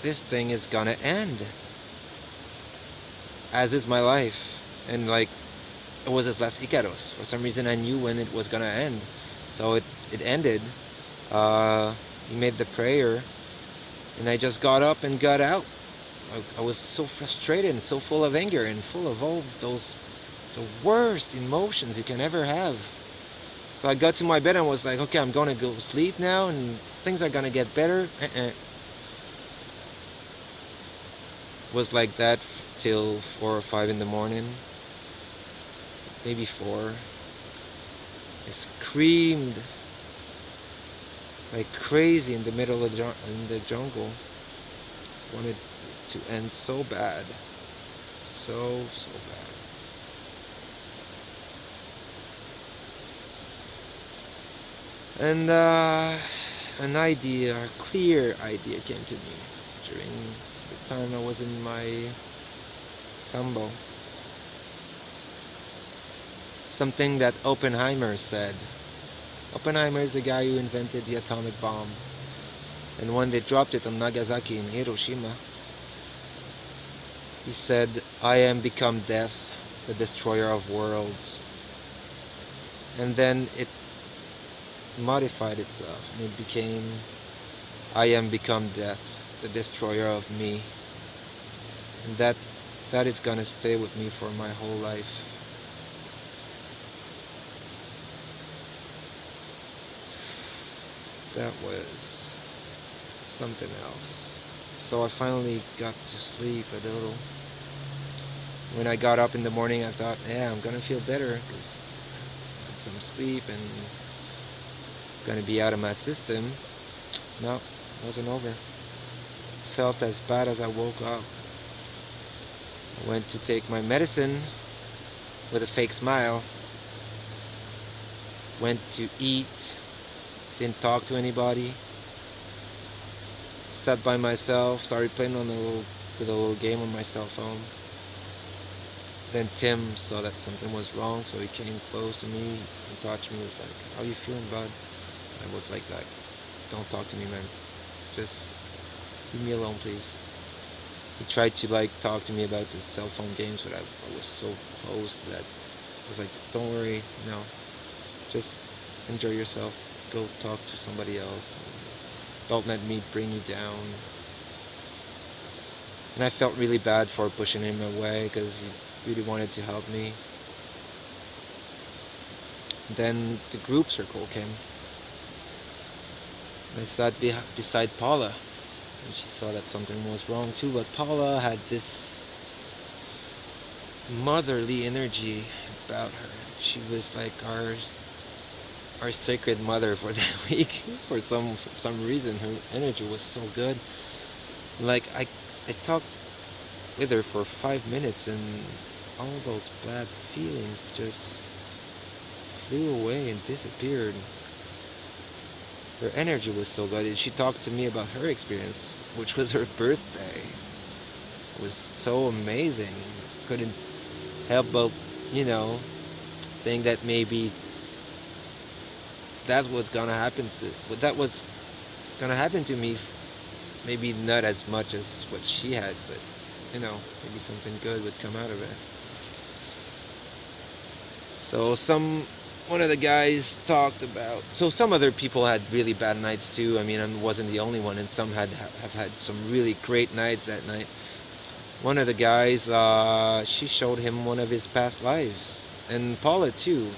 this thing is gonna end. As is my life. And like, it was as Las Icaros. For some reason I knew when it was gonna end. So it ended. He made the prayer, and I just got up and got out. I was so frustrated and so full of anger and full of all the worst emotions you can ever have. So I got to my bed and was like, okay, I'm gonna go sleep now, and things are gonna get better. Was like that till 4 or 5 in the morning, maybe 4. I screamed like crazy in the middle of the jungle. Wanted to end so bad, so bad. And a clear idea came to me during the time I was in my tambo. Something that Oppenheimer said. Oppenheimer is the guy who invented the atomic bomb. And when they dropped it on Nagasaki and Hiroshima, he said, I am become death, the destroyer of worlds. And then it modified itself, and it became, I am become death, the destroyer of me. And that is gonna stay with me for my whole life. That was something else. So I finally got to sleep a little. When I got up in the morning, I thought, yeah, I'm gonna feel better because I had some sleep and it's gonna be out of my system. No, it wasn't over. Felt as bad as I woke up. I went to take my medicine with a fake smile. Went to eat. Didn't talk to anybody. Sat by myself, started playing with a little game on my cell phone. Then Tim saw that something was wrong, so he came close to me and touched me. He was like, "How you feeling, bud?" I was like, "Don't talk to me, man. Just leave me alone, please." He tried to like talk to me about the cell phone games, but I was so close that I was like, "Don't worry, just enjoy yourself. Go talk to somebody else. Don't let me bring you down." And I felt really bad for pushing him away because he really wanted to help me. Then the group circle came. I sat beside Paula, and she saw that something was wrong too. But Paula had this motherly energy about her. She was like our sacred mother for that week. For some reason, her energy was so good. Like I talked with her for 5 minutes, and all those bad feelings just flew away and disappeared. Her energy was so good. And she talked to me about her experience, which was her birthday. It was so amazing. Couldn't help but, you know, think that maybe that's what's gonna happen to. What that was gonna happen to me. Maybe not as much as what she had, but maybe something good would come out of it. So one of the guys talked about. So some other people had really bad nights too. I mean, I wasn't the only one, and some have had some really great nights that night. One of the guys, she showed him one of his past lives, and Paula too.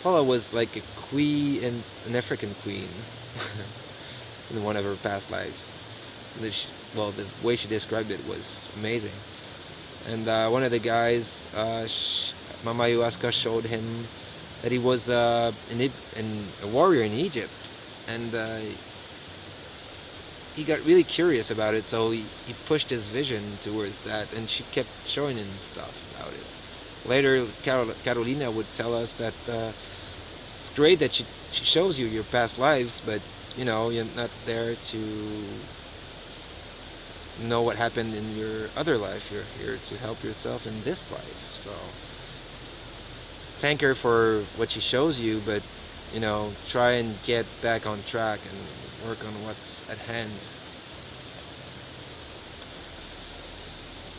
Paula was like a queen, an African queen, in one of her past lives. Well, the way she described it was amazing. And one of the guys, Mama Ayahuasca showed him that he was a warrior in Egypt, and he got really curious about it. So he pushed his vision towards that, and she kept showing him stuff about it. Later, Carolina would tell us that it's great that she shows you your past lives, but you're not there to know what happened in your other life. You're here to help yourself in this life. So thank her for what she shows you, but try and get back on track and work on what's at hand.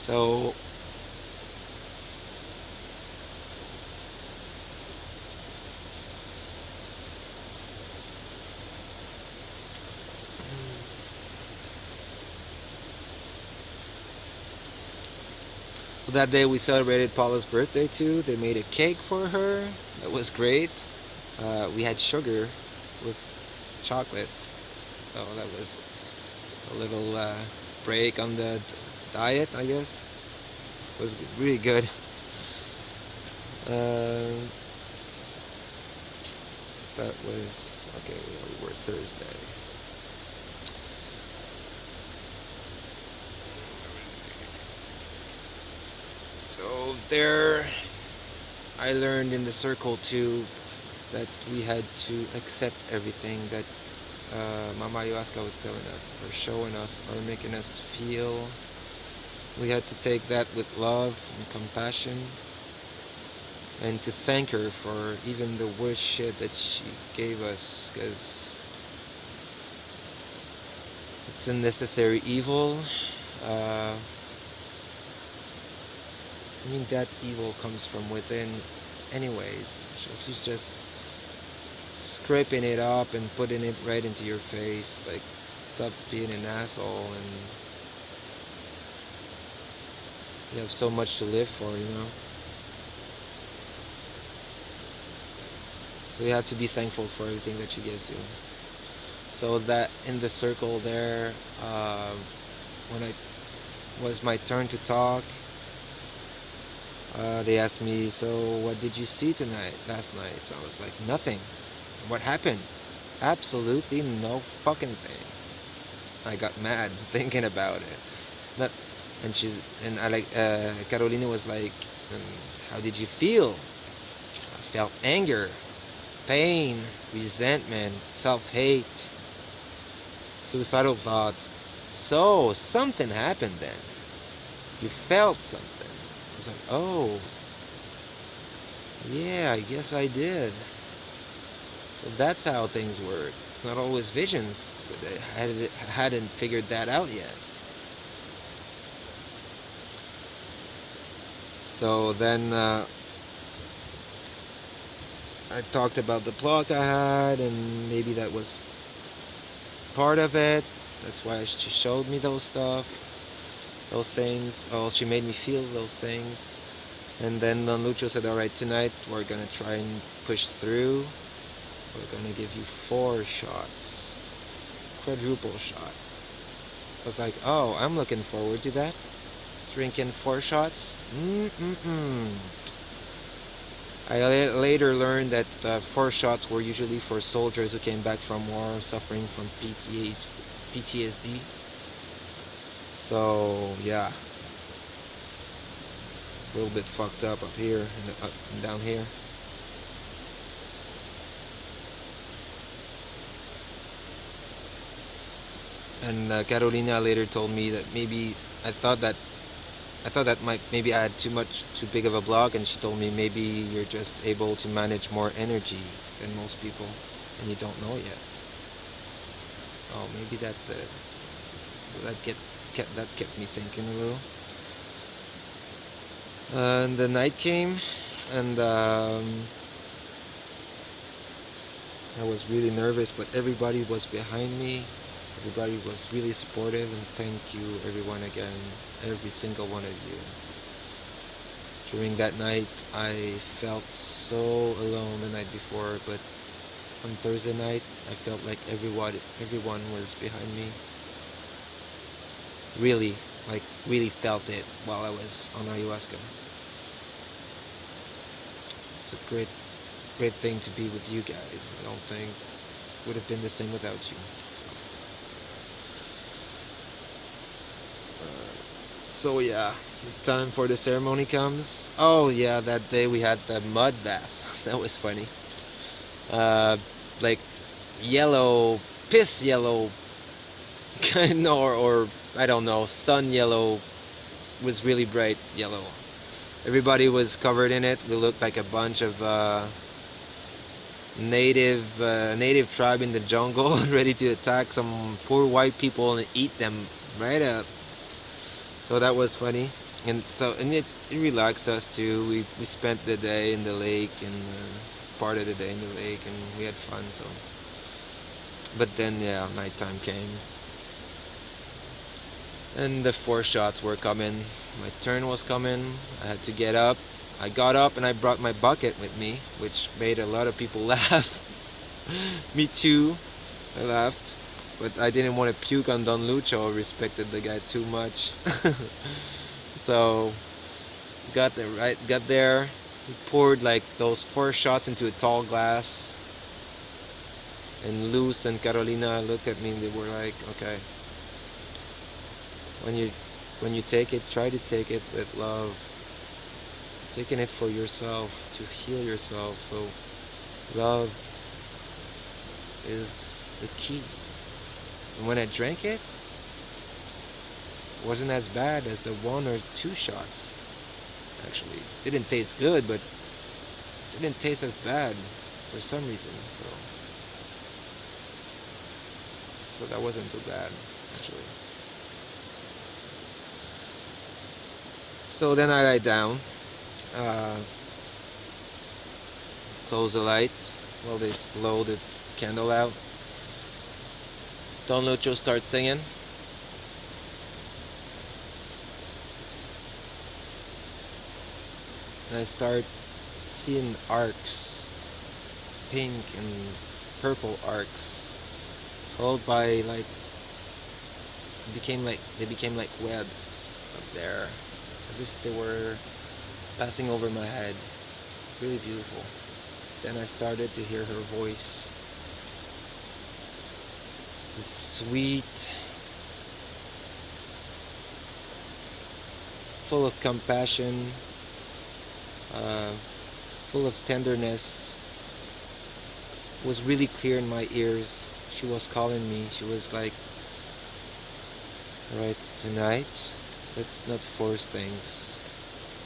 So that day we celebrated Paula's birthday too. They made a cake for her. That was great. We had sugar with chocolate. So that was a little break on the diet, I guess. It was really good. That was okay. We were Thursday. So there, I learned in the circle too that we had to accept everything that Mama Ayahuasca was telling us, or showing us, or making us feel. We had to take that with love and compassion, and to thank her for even the worst shit that she gave us, because it's a necessary evil. I mean, that evil comes from within anyways. She's just scraping it up and putting it right into your face. Like, stop being an asshole, and you have so much to live for. So you have to be thankful for everything that she gives you. So that in the circle there, when it was my turn to talk, they asked me, "So what did you see last night?" So I was like, "Nothing." "What happened?" "Absolutely no fucking thing." I got mad thinking about it. Not, and I like, Carolina was like, "How did you feel?" I felt anger, pain, resentment, self-hate, suicidal thoughts. "So something happened then. You felt something." I was like, "Oh, Yeah, I guess I did. So that's how things work. It's not always visions, but hadn't figured that out yet. So then I talked about the block I had, and maybe that was part of it. That's why she showed me those things. Oh, she made me feel those things. And then Don Lucho said, all right, tonight we're gonna try and push through. We're gonna give you 4 shots, quadruple shot. I was like, oh, I'm looking forward to that. Drinking 4 shots. I later learned that 4 shots were usually for soldiers who came back from war suffering from PTSD. So yeah, a little bit fucked up here and up and down here. And Carolina later told me that maybe I thought that maybe I had too big of a block, and she told me maybe you're just able to manage more energy than most people, and you don't know yet. Oh, maybe that's it. That kept me thinking a little. And the night came, and I was really nervous, but everybody was behind me. Everybody was really supportive, and thank you everyone again, every single one of you. During that night, I felt so alone the night before, but on Thursday night, I felt like everyone was behind me. Really, really felt it while I was on ayahuasca. It's a great thing to be with you guys. I don't think it would have been the same without you. So yeah, the time for the ceremony comes. Oh yeah, that day we had the mud bath. That was funny. Uh, like yellow, piss yellow, kind or I don't know, sun yellow was really bright yellow. Everybody was covered in it. We looked like a bunch of native tribe in the jungle, ready to attack some poor white people and eat them right up. So that was funny, and it relaxed us too. We spent the day in the lake and part of the day in the lake, and we had fun. So, but then yeah, nighttime came, and the 4 shots were coming. My turn was coming. I had to get up. I got up and I brought my bucket with me, which made a lot of people laugh. Me too. I laughed. But I didn't want to puke on Don Lucho. I respected the guy too much. So got there. He poured like those 4 shots into a tall glass. And Luz and Carolina looked at me and they were like, okay, when you take it, try to take it with love. Taking it for yourself, to heal yourself. So love is the key. And when I drank it, wasn't as bad as the 1 or 2 shots. Actually, didn't taste good, but didn't taste as bad for some reason. So that wasn't too bad, actually. So then I lie down, close the lights while they blow the candle out. Don Lucho starts singing. And I start seeing arcs, pink and purple arcs, followed by they became like webs up there, as if they were passing over my head. Really beautiful. Then I started to hear her voice. This sweet, full of compassion, full of tenderness, was really clear in my ears. She was calling me. She was like, alright, tonight, let's not force things.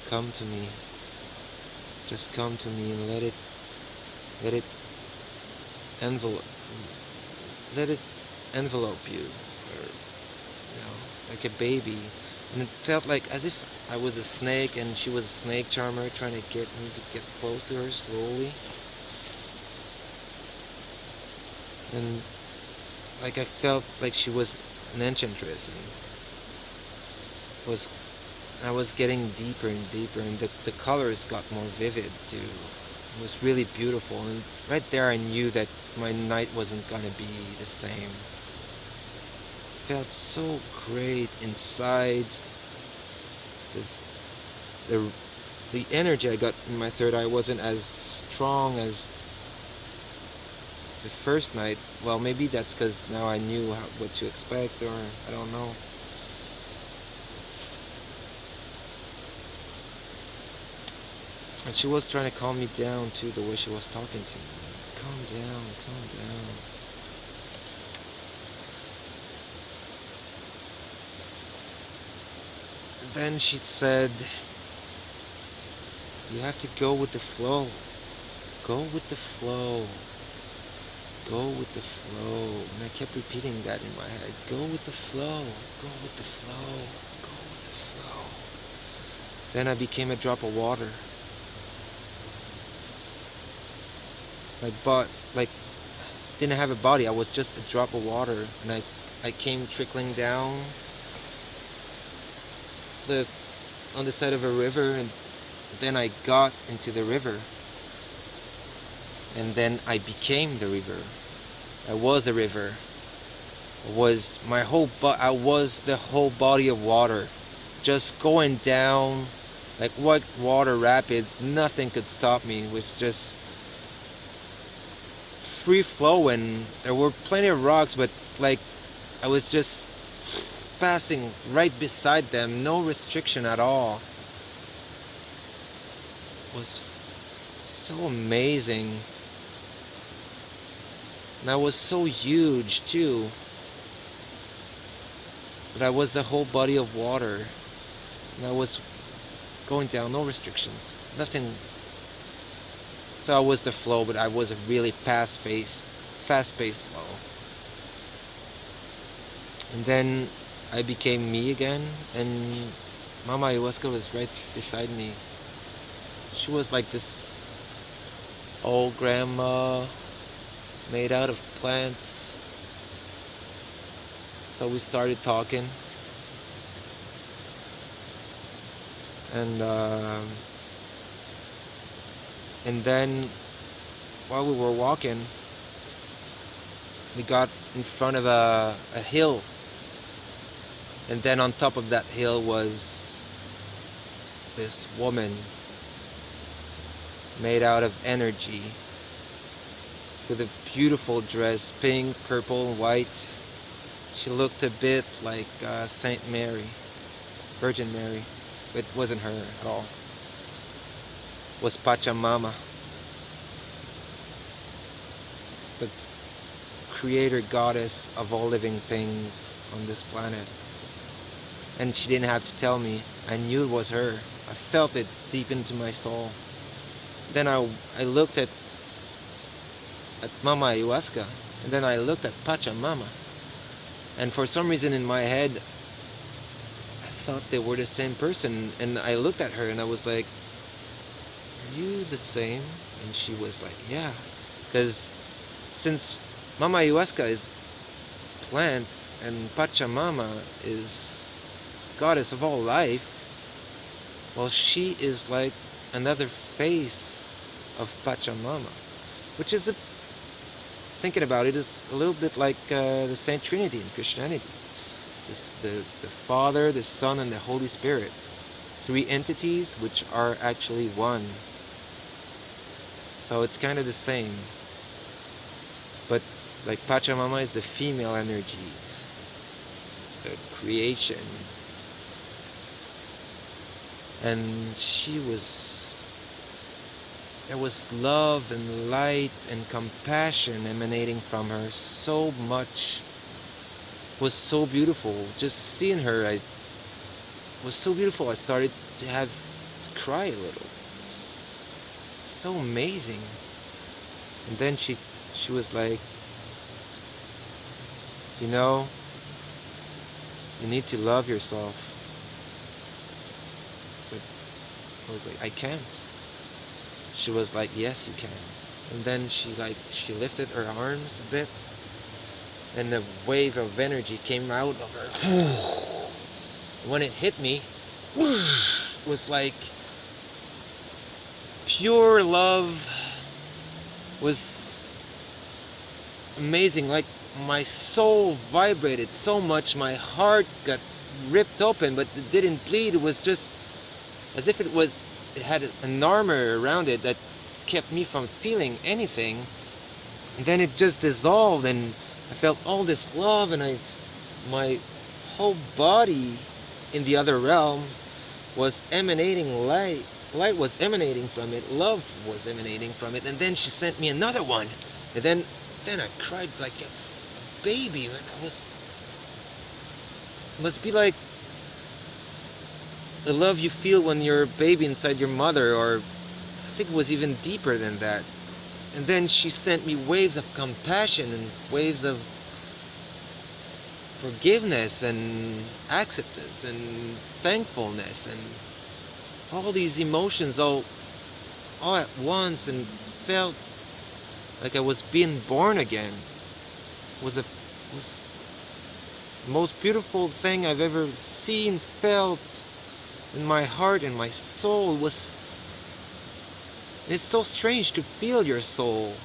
Come to me. Just come to me and let it envelope let it envelope you, or like a baby. And it felt like as if I was a snake and she was a snake charmer trying to get me to get close to her slowly. And like I felt like she was an enchantress, and was I was getting deeper and deeper, and the colors got more vivid too. It was really beautiful, and right there I knew that my night wasn't gonna be the same. Felt so great inside. The the the energy I got in my third eye wasn't as strong as the first night. Well, maybe that's because now I knew what to expect, or I don't know. And she was trying to calm me down too, the way she was talking to me. Calm down, calm down. And then she said, you have to go with the flow. Go with the flow. Go with the flow. And I kept repeating that in my head. Go with the flow. Go with the flow. Go with the flow. Then I became a drop of water. My butt, like, didn't have a body. I was just a drop of water. And I came trickling down on the side of a river, and then I got into the river. And then I became the river. I was a river. I was the whole body of water, just going down like white water rapids. Nothing could stop me. It was just free flowing. There were plenty of rocks, but like I was just passing right beside them. No restriction at all. It was so amazing. And I was so huge too. But I was the whole body of water. And I was going down, no restrictions. Nothing. So I was the flow, but I was a really fast-paced flow. And then I became me again, and Mama Ayahuasca was right beside me. She was like this old grandma made out of plants. So we started talking, and then while we were walking, we got in front of a hill, and then on top of that hill was this woman made out of energy, with a beautiful dress, pink, purple, white. She looked a bit like Saint Mary, Virgin Mary. It wasn't her at all. It was Pachamama, the creator goddess of all living things on this planet. And she didn't have to tell me. I knew it was her. I felt it deep into my soul. Then I looked at Mama Ayahuasca, and then I looked at Pachamama. And for some reason in my head, I thought they were the same person. And I looked at her and I was like, are you the same? And she was like, yeah. Because since Mama Ayahuasca is plant and Pachamama is goddess of all life, well, she is like another face of Pachamama, which is thinking about it, is a little bit like the Saint Trinity in Christianity. The Father, the Son, and the Holy Spirit. Three entities which are actually one. So it's kind of the same. But like Pachamama is the female energies, the creation. And there was love and light and compassion emanating from her. So much was so beautiful. Just seeing her, was so beautiful. I started to cry a little. so amazing. And then she was like, you know, you need to love yourself. But I was like, I can't. She was like, yes, you can. And then she lifted her arms a bit, and a wave of energy came out of her. When it hit me, it was like pure love. Was amazing. Like my soul vibrated so much, my heart got ripped open, but it didn't bleed. It was just as if it had an armor around it that kept me from feeling anything. And then it just dissolved, and I felt all this love, and my whole body in the other realm was emanating light. Light was emanating from it, love was emanating from it. And then she sent me another one, and then I cried like a baby. Man, it must be like the love you feel when you're a baby inside your mother, or I think it was even deeper than that. And then she sent me waves of compassion and waves of forgiveness and acceptance and thankfulness and all these emotions all at once, and felt like I was being born again. Was the most beautiful thing I've ever seen, felt in my heart and my soul. It's so strange to feel your soul,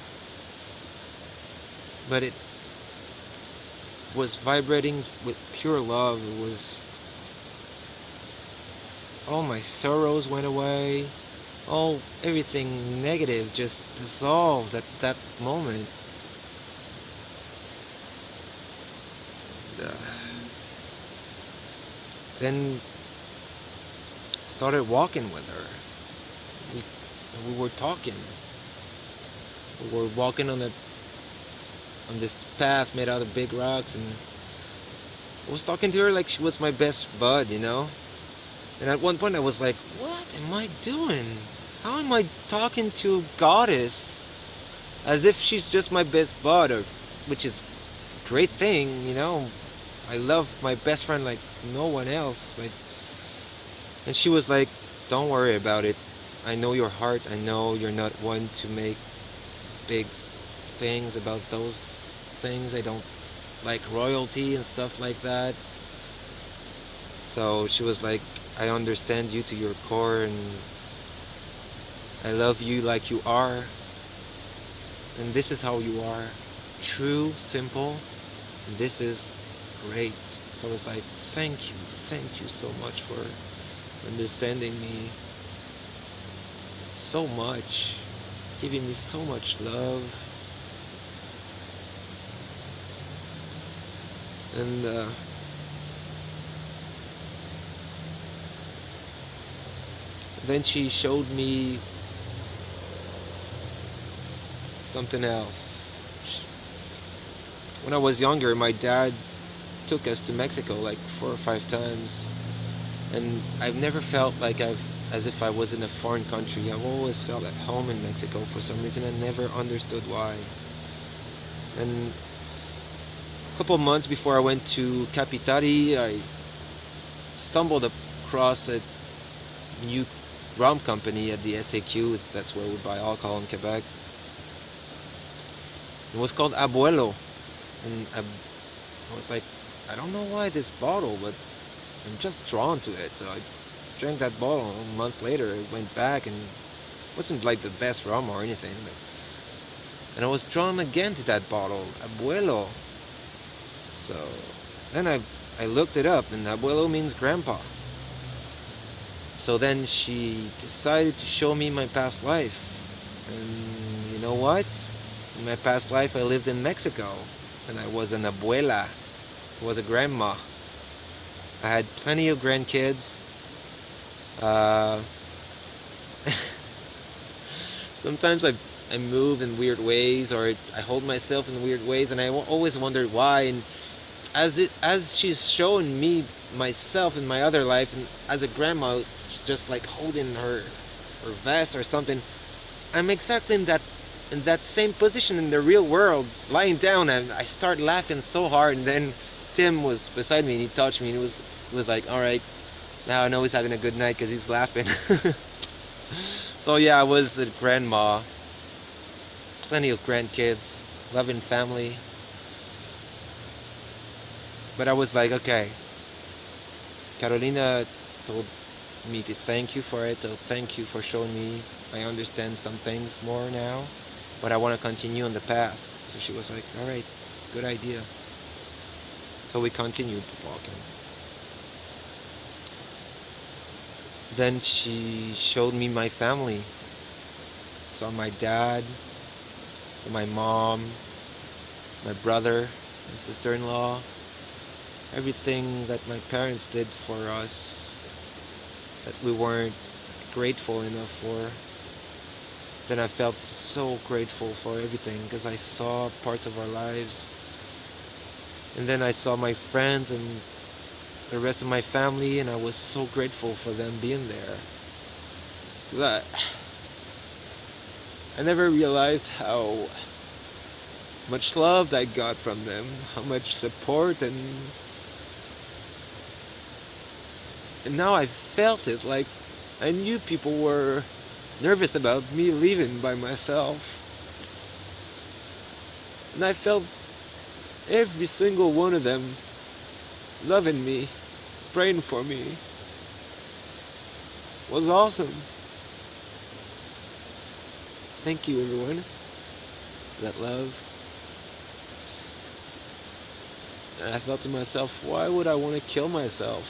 but it was vibrating with pure love. It was, all my sorrows went away, everything negative just dissolved at that moment. Then started walking with her. We were talking. We were walking on this path made out of big rocks, and I was talking to her like she was my best bud, you know? And at one point I was like, what am I doing? How am I talking to a goddess as if she's just my best bud, which is a great thing, you know? I love my best friend like no one else. And she was like, don't worry about it. I know your heart. I know you're not one to make big things about those things. I don't like royalty and stuff like that. So she was like, I understand you to your core, and I love you like you are, and this is how you are, true, simple, and this is great. So I was like, thank you so much for understanding me so much, giving me so much love. And then she showed me something else. When I was younger, my dad took us to Mexico like 4 or 5 times, and I've never felt like as if I was in a foreign country. I've always felt at home in Mexico for some reason. I never understood why. And a couple of months before I went to Capitari, I stumbled across a new rum company at the SAQ. That's where we buy alcohol in Quebec. It was called Abuelo, and I was like, I don't know why this bottle, but I'm just drawn to it. So I drank that bottle. A month later, I went back, and it wasn't like the best rum or anything, and I was drawn again to that bottle, Abuelo. So then I looked it up, and Abuelo means grandpa. So then she decided to show me my past life. And you know what? In my past life I lived in Mexico, and I was an abuela. I was a grandma. I had plenty of grandkids. Sometimes I move in weird ways, or I hold myself in weird ways, and I always wondered why. And as she's showing me myself in my other life, and as a grandma, just like holding her vest or something, I'm exactly in that same position in the real world, lying down, and I start laughing so hard. And then Tim was beside me, and he touched me, and it was like, all right, now I know he's having a good night because he's laughing. So yeah, I was a grandma, plenty of grandkids, loving family. But I was like, okay, Carolina told me to thank you for it, so thank you for showing me I understand some things more now, but I want to continue on the path. So she was like, all right, good idea. So we continued walking. Then she showed me my family. Saw my dad, saw my mom, my brother, my sister-in-law, everything that my parents did for us that we weren't grateful enough for. Then I felt so grateful for everything because I saw parts of our lives. And then I saw my friends and the rest of my family, and I was so grateful for them being there. I never realized how much love I got from them, how much support, and now I felt it. Like I knew people were nervous about me leaving by myself, and I felt every single one of them loving me, praying for me. It was awesome. Thank you, everyone, for that love. And I thought to myself, why would I want to kill myself?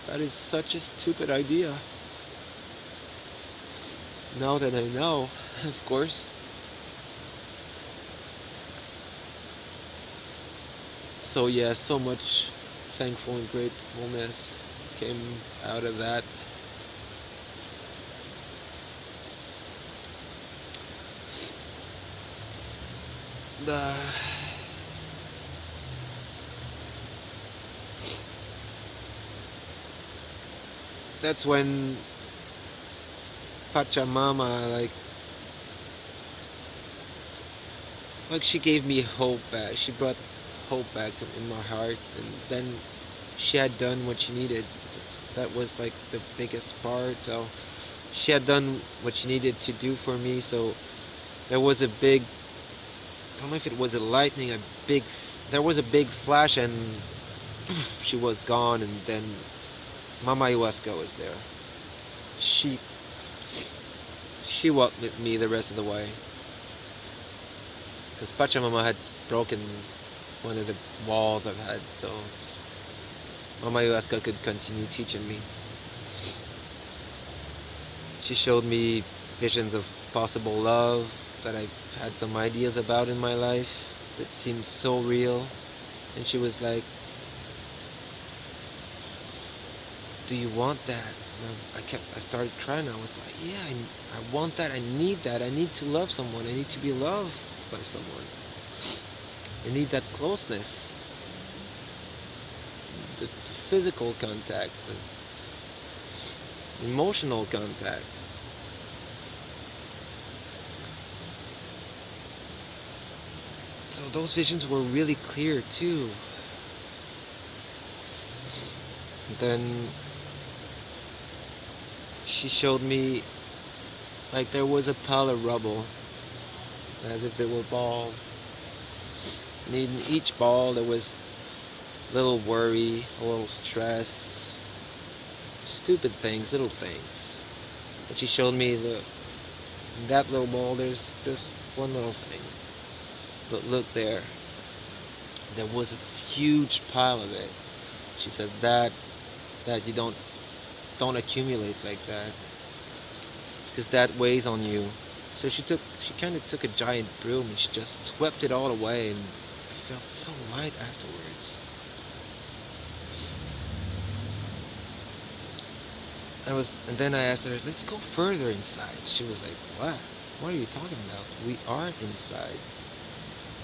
That is such a stupid idea. Now that I know, of course. So yeah, so much thankful and gratefulness came out of that. That's when Pachamama like she gave me hope back. She brought hope back in my heart, and then she had done what she needed. That was like the biggest part. So she had done what she needed to do for me. So there was a big, I don't know if it was a lightning, there was a big flash, and poof, she was gone. And then Mama Ayahuasca was there. She walked with me the rest of the way, because Pachamama had broken one of the walls I've had, so Mama Ayahuasca could continue teaching me. She showed me visions of possible love that I've had some ideas about in my life that seemed so real, and she was like, do you want that? And I started crying. I was like, yeah, I want that. I need that. I need to love someone. I need to be loved by someone. I need that closeness, the physical contact, the emotional contact. So those visions were really clear too. And then she showed me like there was a pile of rubble, as if there were balls. And in each ball there was a little worry, a little stress, stupid things, little things. But she showed me in that little ball there's just one little thing. But look there. There was a huge pile of it. She said that you don't accumulate like that, because that weighs on you. So she kind of took a giant broom and she just swept it all away, and I felt so light afterwards. And then I asked her, let's go further inside. She was like, what? What are you talking about? We aren't inside.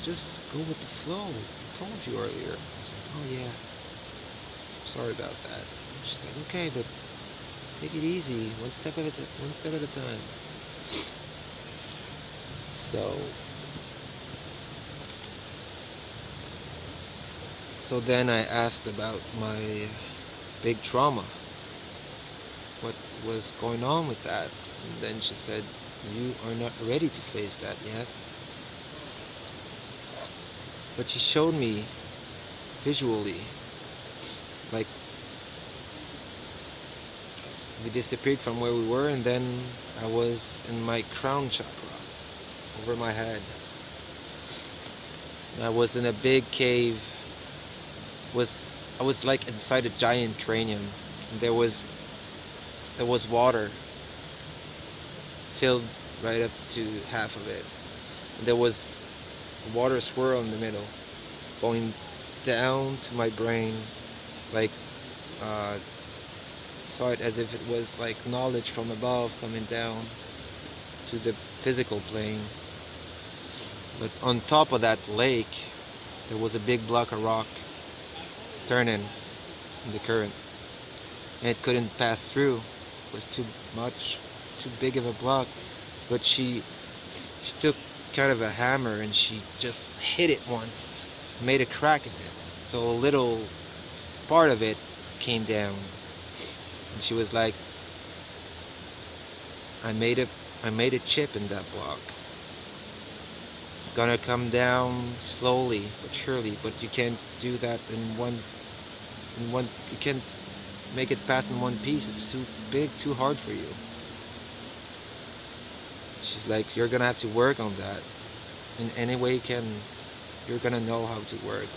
Just go with the flow. I told you earlier. I was like, oh yeah. Sorry about that. She's like, okay, but take it easy, one step at a time. So then I asked about my big trauma. What was going on with that? And then she said, you are not ready to face that yet. But she showed me visually, like we disappeared from where we were, and then I was in my crown chakra, over my head. I was in a big cave. I was like inside a giant cranium. And there was water filled right up to half of it. And there was a water swirl in the middle, going down to my brain. It's like saw it as if it was like knowledge from above coming down to the physical plane. But on top of that lake, there was a big block of rock turning in the current, and it couldn't pass through. It was too big of a block. But she took kind of a hammer and she just hit it once, made a crack in it, so a little part of it came down. And she was like, I made a chip in that block. It's gonna come down slowly but surely, but you can't do that in one you can't make it pass in one piece. It's too big, too hard for you. She's like, you're gonna have to work on that in any way you can. You're gonna know how to work.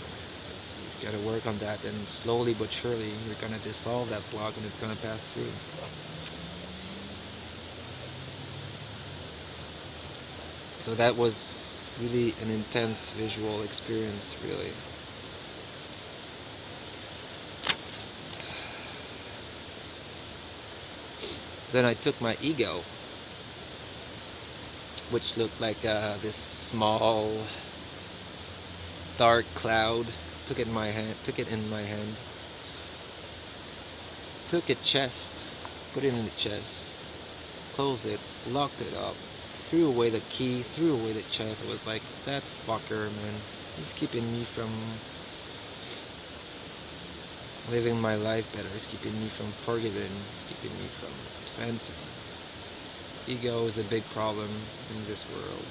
You gotta work on that, and slowly but surely you're gonna dissolve that block and it's gonna pass through. So that was really an intense visual experience, really. Then I took my ego, which looked like this small dark cloud. Took it in my hand, took a chest, put it in the chest, closed it, locked it up, threw away the key, threw away the chest. It was like, that fucker, man, he's keeping me from living my life better. He's keeping me from forgiving. He's keeping me from advancing. Ego is a big problem in this world.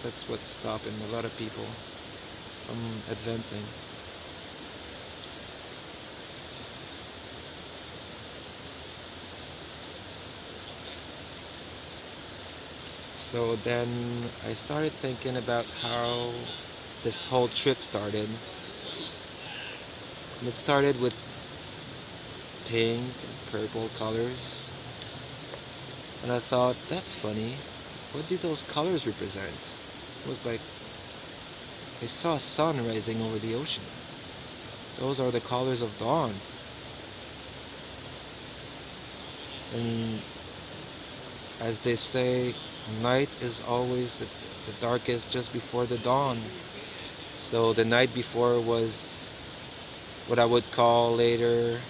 That's what's stopping a lot of people from advancing. So then I started thinking about how this whole trip started. And it started with pink and purple colors. And I thought, that's funny. What do those colors represent? It was like, I saw a sun rising over the ocean. Those are the colors of dawn. And as they say, night is always the darkest just before the dawn. So the night before was what I would call later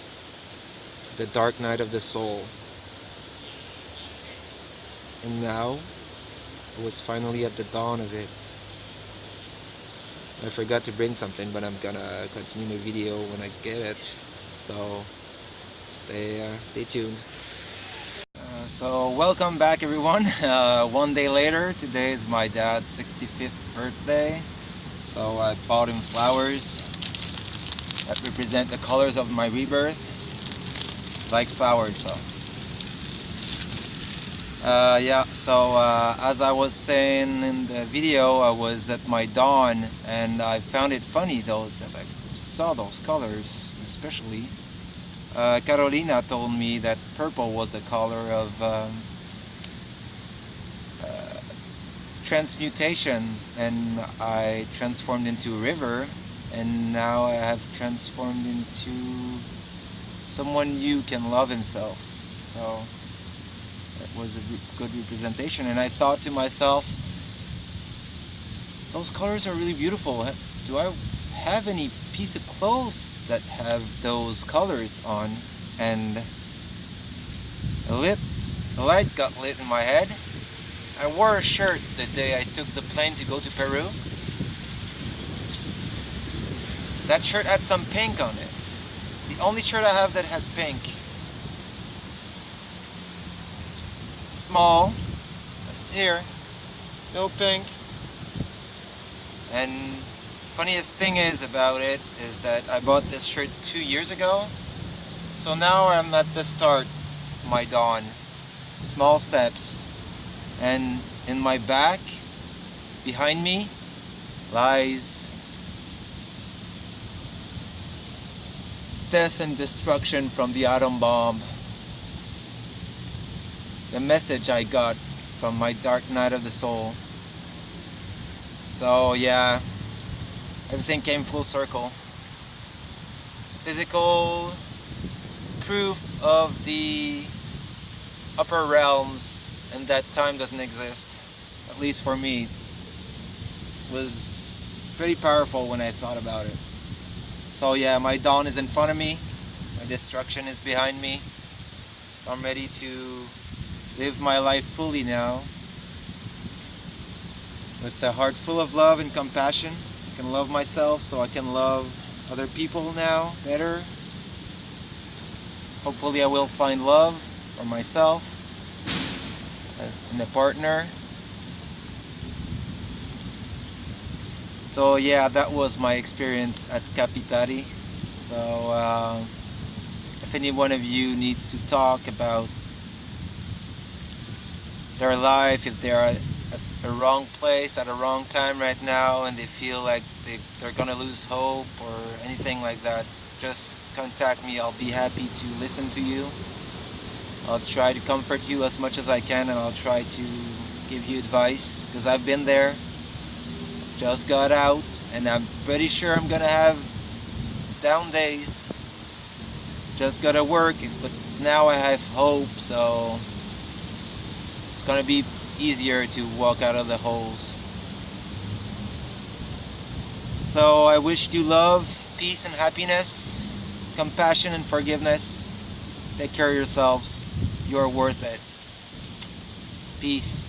the dark night of the soul. And now it was finally at the dawn of it. I forgot to bring something, but I'm gonna continue my video when I get it. So stay tuned. So welcome back, everyone. One day later, today is my dad's 65th birthday. So I bought him flowers that represent the colors of my rebirth. He likes flowers, so. As I was saying in the video, I was at my dawn, and I found it funny though that I saw those colors, especially. Carolina told me that purple was the color of transmutation, and I transformed into a river, and now I have transformed into someone new can love himself. So that was a good representation, and I thought to myself, those colors are really beautiful. Do I have any piece of clothes that have those colors on? And the light got lit in my head, I wore a shirt the day I took the plane to go to Peru. That shirt had some pink on it. The only shirt I have that has pink. Small. It's here. No pink. And funniest thing is about it is that I bought this shirt 2 years ago. So now I'm at the start of my dawn. Small steps. And in my back, behind me, lies death and destruction from the atom bomb. The message I got from my dark night of the soul. So yeah, everything came full circle. Physical proof of the upper realms, and that time doesn't exist, at least for me, was pretty powerful when I thought about it. So yeah, my dawn is in front of me, my destruction is behind me, so I'm ready to live my life fully now, with a heart full of love and compassion. I can love myself so I can love other people now better. Hopefully I will find love for myself and a partner. So yeah, that was my experience at Capitari. So if any one of you needs to talk about their life, if they are at a wrong place at a wrong time right now and they feel like they're gonna lose hope or anything like that, just contact me. I'll be happy to listen to you. I'll try to comfort you as much as I can, and I'll try to give you advice, because I've been there, just got out, and I'm pretty sure I'm gonna have down days. Just gotta work, but now I have hope, so it's gonna be easier to walk out of the holes. So I wish you love, peace and happiness, compassion and forgiveness. Take care of yourselves. You're worth it. Peace.